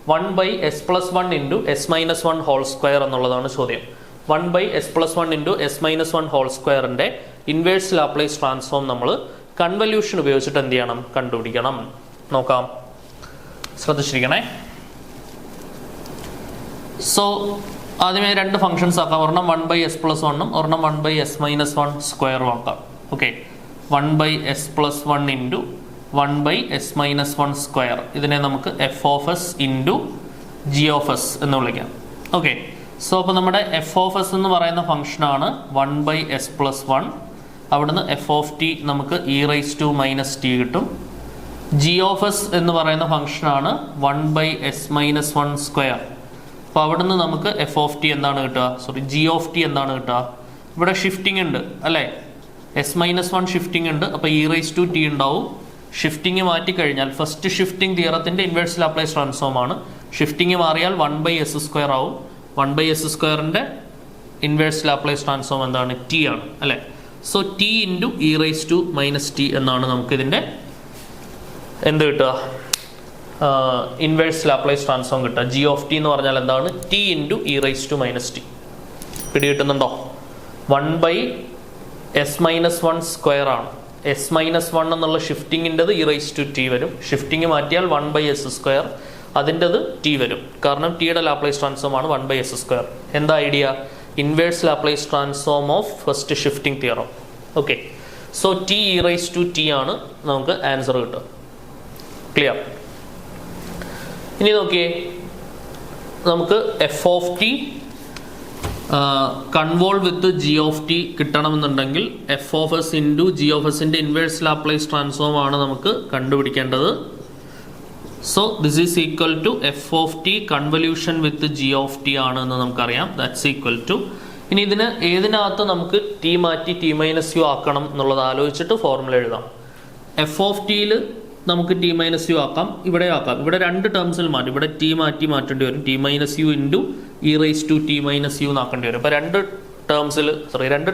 1/s+1 into s-1 whole square എന്നുള്ളതാണ് ചോദ്യം. 1/s+1 ഇൻറ്റു s-1 ഹോൾ സ്ക്വയറിൻ്റെ ഇൻവേഴ്സ് ലാപ്ലേസ് ട്രാൻസ്ഫോം നമ്മൾ കൺവല്യൂഷൻ ഉപയോഗിച്ചിട്ട് എന്ത് ചെയ്യണം? കണ്ടുപിടിക്കണം. നോക്കാം, ശ്രദ്ധിച്ചിരിക്കണേ. സോ ആദ്യമേ രണ്ട് ഫംഗ്ഷൻസ് ആക്കാം. ഒരെണ്ണം 1/s+1 ഒരെണ്ണം 1/s-1 സ്ക്വയറും ആക്കാം. Okay, 1/s+1 into 1/s-1 square, ഇതിനെ നമുക്ക് f of s into g of s എന്ന് വിളിക്കാം. ഓക്കെ, സോ അപ്പോൾ നമ്മുടെ എഫ് ഓഫ് എസ് എന്ന് പറയുന്ന ഫംഗ്ഷനാണ് 1/s+1. അവിടുന്ന് എഫ് ഓഫ് ടി നമുക്ക് e⁻t കിട്ടും. ജി ഓഫ് എസ് എന്ന് പറയുന്ന ഫംഗ്ഷനാണ് 1/s-1 സ്ക്വയർ. അപ്പോൾ അവിടുന്ന് നമുക്ക് എഫ് ഓഫ് ടി എന്താണ് കിട്ടുക? സോറി, ജി ഓഫ് ടി എന്താണ് കിട്ടുക? ഇവിടെ ഷിഫ്റ്റിംഗ് ഉണ്ട് അല്ലേ? s-1 ഷിഫ്റ്റിംഗ് ഉണ്ട്, അപ്പോൾ e⁻t ഉണ്ടാവും. ഷിഫ്റ്റിംഗ് മാറ്റി കഴിഞ്ഞാൽ ഫസ്റ്റ് ഷിഫ്റ്റിംഗ് തിയറത്തിന്റെ ഇൻവേഴ്സ് ലാപ്ലേസ് ട്രാൻസ്ഫോം ആണ്. ഷിഫ്റ്റിംഗ് മാറിയാൽ 1/s² ആവും. 1/s² ഇൻവേഴ്സ് ലാപ്ലേസ് ട്രാൻസ്ഫോം എന്താണ്? ടി ആണ് അല്ലേ? സോ ടി ഇൻറ്റു e⁻t എന്നാണ് നമുക്ക് ഇതിന്റെ എന്ത് കിട്ടുക? ഇൻവേഴ്സ് ലാപ്ലേസ് ട്രാൻസ്ഫോം കിട്ടുക. ജി ഓഫ് ടി എന്ന് പറഞ്ഞാൽ എന്താണ്? T into e⁻t. പിടി കിട്ടുന്നുണ്ടോ? 1/s-1 സ്ക്വയർ ആണ്. s-1 എന്നുള്ള ഷിഫ്റ്റിങ്ങിൻ്റെത് e⁻t വരും. ഷിഫ്റ്റിംഗ് മാറ്റിയാൽ 1/s², അതിൻ്റെത് ടി വരും. കാരണം ടിയുടെ ലാപ്ലേസ് ട്രാൻസ്ഫോം ആണ് 1/s². എന്താ idea? Inverse Laplace transform of first shifting theorem. Okay, so t e⁻t ആണ് നമുക്ക് ആൻസർ കിട്ടുക. ക്ലിയർ? ഇനി നോക്കിയേ, നമുക്ക് f of t convolve with g of t കിട്ടണമെന്നുണ്ടെങ്കിൽ f of s into g of എസിന്റെ ഇൻവേഴ്സ് ലാപ്ലേസ് ട്രാൻസ്ഫോം ആണ് നമുക്ക് കണ്ടുപിടിക്കേണ്ടത്. So this is equal to f of t convolution with g of t ആണ് എന്ന് നമുക്കറിയാം. ദാറ്റ്സ് ഈക്വൽ ടു, ഇനി ഇതിന് ഏതിനകത്ത് നമുക്ക് ടി മാറ്റി t-u ആക്കണം എന്നുള്ളത് ആലോചിച്ചിട്ട് ഫോർമുല എഴുതാം. എഫ് ഓഫ് ടിയിൽ നമുക്ക് t-u ആക്കാം, ഇവിടെ ആക്കാം. ഇവിടെ രണ്ട് ടേംസിൽ മാറ്റി, ഇവിടെ ടി മാറ്റേണ്ടി വരും. t-u ഇൻറ്റു e⁻t-u എന്നാക്കേണ്ടി വരും. അപ്പോൾ രണ്ട്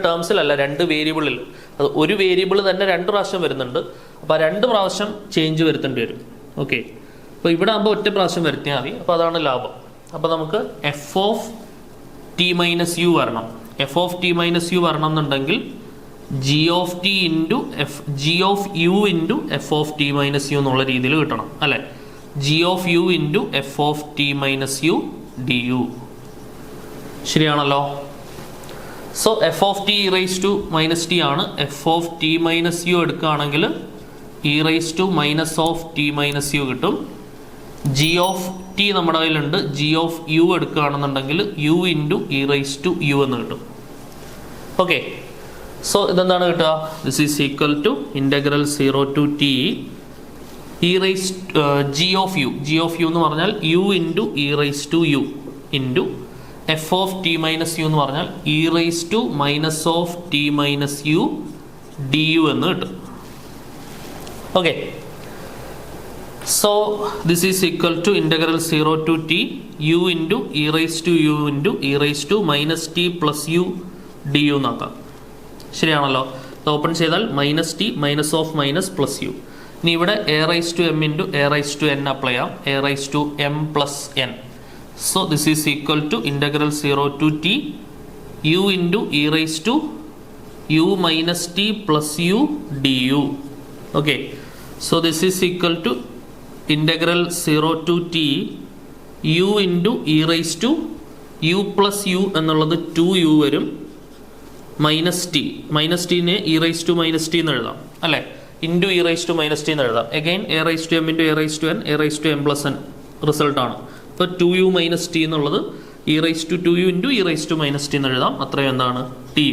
ടേംസിലല്ല, രണ്ട് വേരിയബിളിൽ. അത് ഒരു വേരിയബിൾ തന്നെ രണ്ട് പ്രാവശ്യം വരുന്നുണ്ട്. അപ്പോൾ രണ്ട് പ്രാവശ്യം ചേഞ്ച് വരുത്തേണ്ടി വരും. ഓക്കെ, അപ്പോൾ ഇവിടെ ആകുമ്പോൾ ഒറ്റ പ്രാവശ്യം വരുത്തിയാൽ മതി. അപ്പോൾ അതാണ് ലാഭം. അപ്പോൾ നമുക്ക് എഫ് ഓഫ് t-u വരണം. എഫ് ഓഫ് t-u വരണം എന്നുണ്ടെങ്കിൽ g of t into g of u into f of t-u എന്നുള്ള രീതിയിൽ കിട്ടണം അല്ലേ? G of u into f of t-u du. ശരിയാണല്ലോ? So f of t e⁻t ആണ്. എഫ് ഓഫ് t-u എടുക്കുകയാണെങ്കിൽ e⁻t-u കിട്ടും. ജി ഓഫ് ടി നമ്മുടെ കയ്യിലുണ്ട്. ജി ഓഫ് യു എടുക്കുകയാണെന്നുണ്ടെങ്കിൽ യു ഇൻറ്റു e⁻u എന്ന് കിട്ടും. ഓക്കെ, സോ ഇതെന്താണ് കിട്ടുക? This is equal to integral 0 to t g of u എന്ന് പറഞ്ഞാൽ u into e⁻u into f of t-u എന്ന് പറഞ്ഞാൽ e⁻t-u du എന്ന് കിട്ടും. Okay, so this is equal to integral 0 to t u into e⁻u into e⁻t+u du എന്നാക്കാം. ശരിയാണല്ലോ? Open ചെയ്താൽ -t minus of minus plus u. ഇനി ഇവിടെ a⁻m into a⁻n apply ചെയ്യാം. a⁻m+n. So this is equal to integral 0 to t u into e⁻u-t+u du. Okay, so this is equal to integral 0 to t u into e⁻u+u എന്നുള്ളത് 2u വരും. -t നെ e⁻t എന്ന് എഴുതാം അല്ലെ? Into e⁻t എന്ന് എഴുതാം. Again a⁻m into a⁻n a⁻m+n result ആണ്. ഇപ്പോൾ 2u - t എന്നുള്ളത് e⁻2u ഇൻറ്റു e⁻t എന്ന് എഴുതാം. അത്രയും എന്താണ്? tu.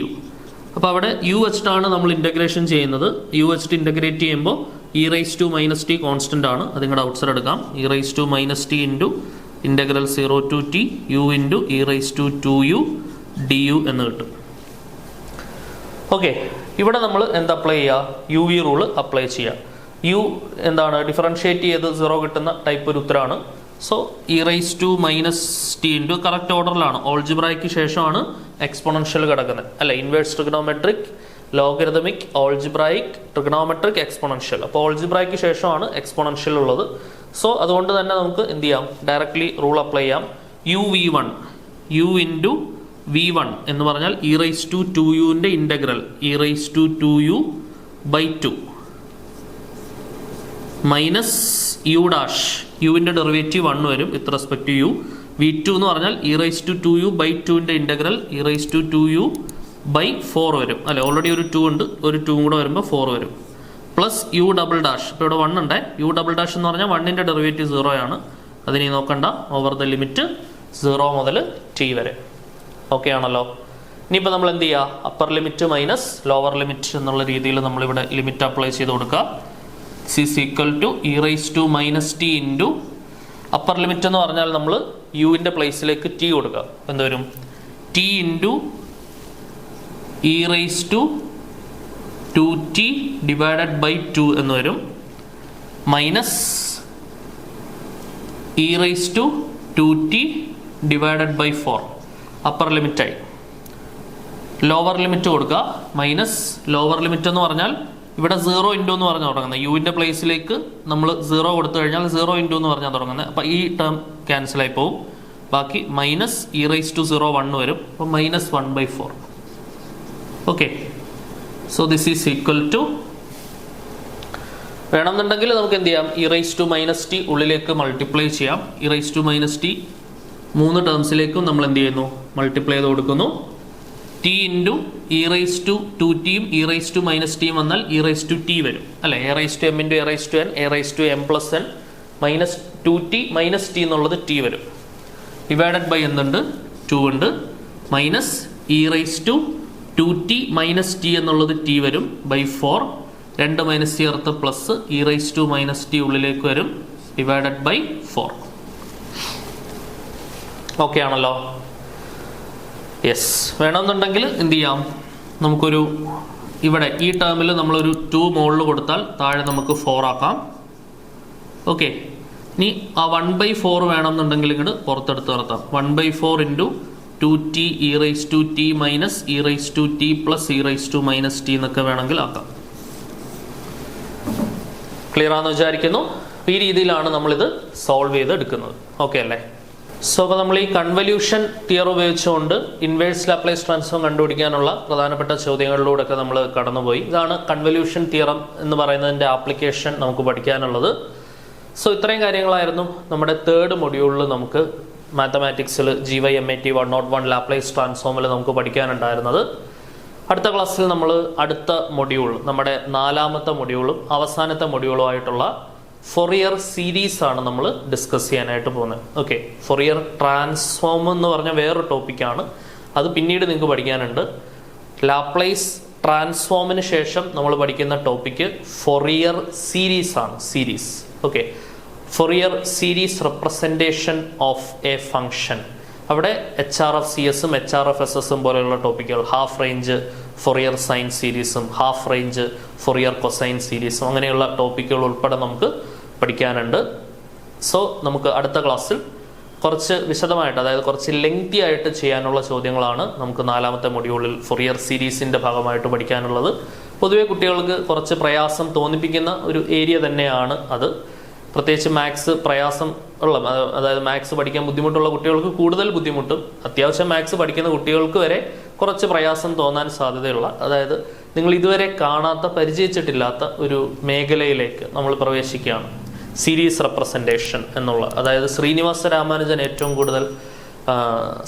അപ്പോൾ അവിടെ u വെച്ചിട്ടാണ് നമ്മൾ ഇൻ്റഗ്രേഷൻ ചെയ്യുന്നത്. u വെച്ചിട്ട് ഇൻ്റഗ്രേറ്റ് ചെയ്യുമ്പോൾ e⁻t കോൺസ്റ്റന്റ് ആണ്. അത് നിങ്ങളുടെ ഔട്ട്സൈഡ് എടുക്കാം. e⁻t into integral 0 to t u into e⁻2u du എന്ന് കിട്ടും. ഓക്കെ, ഇവിടെ നമ്മൾ എന്ത് അപ്ലൈ ചെയ്യുക? യു വി റൂള് അപ്ലൈ ചെയ്യുക. യു എന്താണ്? ഡിഫറൻഷിയേറ്റ് ചെയ്ത് 0 കിട്ടുന്ന ടൈപ്പ് ഒരു ഉത്തരമാണ്. സോ e⁻t ഇൻറ്റു കറക്റ്റ് ഓർഡറിലാണ്. ഓൾജിബ്രയ്ക്ക് ശേഷമാണ് എക്സ്പോണൻഷ്യൽ കിടക്കുന്നത് അല്ലെ? Inverse trigonometric, logarithmic, algebraic, trigonometric, exponential. അപ്പോൾ ഓൾജിബ്രയ്ക്ക് ശേഷമാണ് എക്സ്പോണൻഷ്യൽ ഉള്ളത്. സോ അതുകൊണ്ട് തന്നെ നമുക്ക് എന്ത് ചെയ്യാം, ഡയറക്ട്ലി റൂൾ അപ്ലൈ ചെയ്യാം. u(v1) u ഇൻറ്റു v1 എന്ന് പറഞ്ഞാൽ e⁻²u integral e⁻²u/2 minus u', ന്റെ ഡെറിവേറ്റീവ് 1 വരും വിത്ത് റെസ്പെക്ട് ടു u. v2 എന്ന് പറഞ്ഞാൽ e⁻²u/2 ഇൻ്റഗ്രൽ e⁻²u/4 വരും. അല്ലെ, ഓൾറെഡി ഒരു 2 ഉണ്ട്, ഒരു 2 കൂടെ വരുമ്പോൾ 4 വരും. പ്ലസ് u', ഇപ്പോൾ ഇവിടെ 1 ഉണ്ട്. u' എന്ന് പറഞ്ഞാൽ 1 ന്റെ ഡെറിവേറ്റീവ് 0 ആണ്. അതിനി നോക്കണ്ട, ഓവർ ദ ലിമിറ്റ് 0 മുതൽ t വരെ. ഓക്കെ ആണല്ലോ. ഇനിയിപ്പോൾ നമ്മൾ എന്ത് ചെയ്യുക, upper limit minus lower limit എന്നുള്ള രീതിയിൽ നമ്മളിവിടെ ലിമിറ്റ് അപ്ലൈ ചെയ്ത് കൊടുക്കുക. is equal to e⁻t into upper limit എന്ന് പറഞ്ഞാൽ നമ്മൾ യുവിൻ്റെ പ്ലേസിലേക്ക് t കൊടുക്കുക. എന്തുവരും, t into e⁻²t divided by 2 എന്ന് വരും, minus e⁻²t divided by 4 upper ലിമിറ്റായി. ലോവർ ലിമിറ്റ് കൊടുക്കുക, മൈനസ് ലോവർ ലിമിറ്റ് എന്ന് പറഞ്ഞാൽ ഇവിടെ 0 ഇൻറ്റു എന്ന് പറഞ്ഞാൽ തുടങ്ങുന്നത്. യുവിൻ്റെ പ്ലേസിലേക്ക് നമ്മൾ 0 കൊടുത്തു കഴിഞ്ഞാൽ 0 ഇൻറ്റു എന്ന് പറഞ്ഞാൽ തുടങ്ങുന്നത്. അപ്പോൾ ഈ ടേം ക്യാൻസലായി പോവും. ബാക്കി മൈനസ് e⁻01 വരും. അപ്പോൾ -1/4. Okay, so this is equal to, വേണമെന്നുണ്ടെങ്കിൽ നമുക്ക് എന്ത് ചെയ്യാം, e⁻t ഉള്ളിലേക്ക് മൾട്ടിപ്ലൈ ചെയ്യാം. e⁻t 3 ടേംസിലേക്കും നമ്മൾ എന്ത് ചെയ്യുന്നു, മൾട്ടിപ്ലൈ ചെയ്ത് കൊടുക്കുന്നു. t ഇൻറ്റു e⁻²t e⁻t വന്നാൽ e⁻t വരും. അല്ലെ, a⁻m into a⁻n a⁻m+n minus 2t minus t എന്നുള്ളത് t വരും. ഡിവൈഡഡ് ബൈ എന്തുണ്ട്, 2 ഉണ്ട്, മൈനസ് e⁻²t മൈനസ് t എന്നുള്ളത് t വരും ബൈ 4. 2 മൈനസ് ചേർത്ത് പ്ലസ് e⁻t ഉള്ളിലേക്ക് വരും, ഡിവൈഡഡ് ബൈ 4. ഓക്കെ ആണല്ലോ. യെസ്, വേണമെന്നുണ്ടെങ്കിൽ എന്ത് ചെയ്യാം, നമുക്കൊരു ഇവിടെ ഈ ടേമിൽ നമ്മളൊരു 2 മുകളിൽ കൊടുത്താൽ താഴെ നമുക്ക് 4 ആക്കാം. ഓക്കെ, ഇനി ആ 1/4 വേണമെന്നുണ്ടെങ്കിൽ ഇങ്ങോട്ട് പുറത്തെടുത്ത് നിർത്താം. 1/4 into 2t e⁻t minus e⁻t plus e⁻t എന്നൊക്കെ വേണമെങ്കിൽ ആക്കാം. ക്ലിയർ ആണെന്ന് വിചാരിക്കുന്നു. ഈ രീതിയിലാണ് നമ്മളിത് സോൾവ് ചെയ്ത് എടുക്കുന്നത്. ഓക്കെ അല്ലേ. സോ അപ്പോൾ നമ്മൾ ഈ കൺവല്യൂഷൻ തിയർ ഉപയോഗിച്ചുകൊണ്ട് ഇൻവേഴ്സ് ലാപ്ലേസ് ട്രാൻസ്ഫോം കണ്ടുപിടിക്കാനുള്ള പ്രധാനപ്പെട്ട ചോദ്യങ്ങളിലൂടെയൊക്കെ നമ്മൾ കടന്നുപോയി. ഇതാണ് കൺവല്യൂഷൻ തിയറം എന്ന് പറയുന്നതിൻ്റെ ആപ്ലിക്കേഷൻ നമുക്ക് പഠിക്കാനുള്ളത്. സോ ഇത്രയും കാര്യങ്ങളായിരുന്നു നമ്മുടെ 3rd മൊഡ്യൂളിൽ നമുക്ക് മാത്തമാറ്റിക്സിൽ GYMAT 101 ലാപ്ലേസ് ട്രാൻസ്ഫോമിൽ നമുക്ക് പഠിക്കാനുണ്ടായിരുന്നത്. അടുത്ത ക്ലാസ്സിൽ നമ്മൾ അടുത്ത മൊഡ്യൂൾ, നമ്മുടെ 4ാമത്തെ മൊഡ്യൂളും അവസാനത്തെ മൊഡ്യൂളുമായിട്ടുള്ള ഫൊറിയർ സീരീസ് ആണ് നമ്മൾ ഡിസ്കസ് ചെയ്യാനായിട്ട് പോകുന്നത്. ഓക്കെ, ഫൊറിയർ ട്രാൻസ്ഫോം എന്ന് പറഞ്ഞ വേറൊരു ടോപ്പിക്കാണ്, അത് പിന്നീട് നിങ്ങൾക്ക് പഠിക്കാനുണ്ട്. ലാപ്ലേസ് ട്രാൻസ്ഫോമിന് ശേഷം നമ്മൾ പഠിക്കുന്ന ടോപ്പിക്ക് ഫൊറിയർ സീരീസ് ആണ്. Series, okay, Fourier series representation of A function. അവിടെ HRF-CS HRF-SS പോലെയുള്ള ടോപ്പിക്കുകൾ, ഹാഫ് റേഞ്ച് ഫൊറിയർ സൈൻ സീരീസും ഹാഫ് റേഞ്ച് ഫൊറിയർ കൊസൈൻ സീരീസും അങ്ങനെയുള്ള ടോപ്പിക്കുകൾ ഉൾപ്പെടെ നമുക്ക് പഠിക്കാനുണ്ട്. സോ നമുക്ക് അടുത്ത ക്ലാസ്സിൽ കുറച്ച് വിശദമായിട്ട്, അതായത് കുറച്ച് ലെങ്തി ആയിട്ട് ചെയ്യാനുള്ള ചോദ്യങ്ങളാണ് നമുക്ക് 4ാമത്തെ മൊഡ്യൂളിൽ ഫൊറിയർ സീരീസിൻ്റെ ഭാഗമായിട്ട് പഠിക്കാനുള്ളത്. പൊതുവെ കുട്ടികൾക്ക് കുറച്ച് പ്രയാസം തോന്നിപ്പിക്കുന്ന ഒരു ഏരിയ തന്നെയാണ് അത്. പ്രത്യേകിച്ച് മാത്സ് പ്രയാസം ഉള്ള, അതായത് മാത്സ് പഠിക്കാൻ ബുദ്ധിമുട്ടുള്ള കുട്ടികൾക്ക് കൂടുതൽ ബുദ്ധിമുട്ടും, അത്യാവശ്യം മാത്സ് പഠിക്കുന്ന കുട്ടികൾക്ക് വരെ കുറച്ച് പ്രയാസം തോന്നാൻ സാധ്യതയുള്ള, അതായത് നിങ്ങൾ ഇതുവരെ കാണാത്ത, പരിചയിച്ചിട്ടില്ലാത്ത ഒരു മേഖലയിലേക്ക് നമ്മൾ പ്രവേശിക്കുകയാണ്. സീരീസ് റെപ്രസെൻറ്റേഷൻ എന്നുള്ള, അതായത് ശ്രീനിവാസ രാമാനുജൻ ഏറ്റവും കൂടുതൽ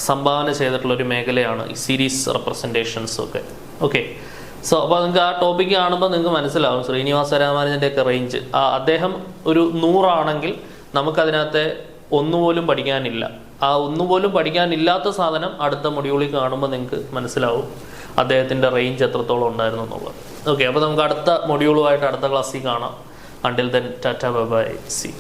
സംഭാവന ചെയ്തിട്ടുള്ള ഒരു മേഖലയാണ് ഈ സീരീസ് റെപ്രസെൻറ്റേഷൻസ് ഒക്കെ. ഓക്കെ, സോ അപ്പോൾ നിങ്ങൾക്ക് ആ ടോപ്പിക്ക് കാണുമ്പോൾ നിങ്ങൾക്ക് മനസ്സിലാവും ശ്രീനിവാസ രാമാനുജൻ്റെ ഒക്കെ റേഞ്ച്. അദ്ദേഹം ഒരു 100 ആണെങ്കിൽ നമുക്കതിനകത്തെ ഒന്നുപോലും പഠിക്കാനില്ല. ആ ഒന്നുപോലും പഠിക്കാനില്ലാത്ത സാധനം അടുത്ത മൊഡ്യൂളിൽ കാണുമ്പോൾ നിങ്ങൾക്ക് മനസ്സിലാവും അദ്ദേഹത്തിൻ്റെ റേഞ്ച് എത്രത്തോളം ഉണ്ടായിരുന്നു എന്നുള്ളത്. ഓക്കെ, അപ്പോൾ നമുക്ക് അടുത്ത മൊഡ്യൂളുമായിട്ട് അടുത്ത ക്ലാസ്സിൽ കാണാം. Until then, tata, bye bye, see.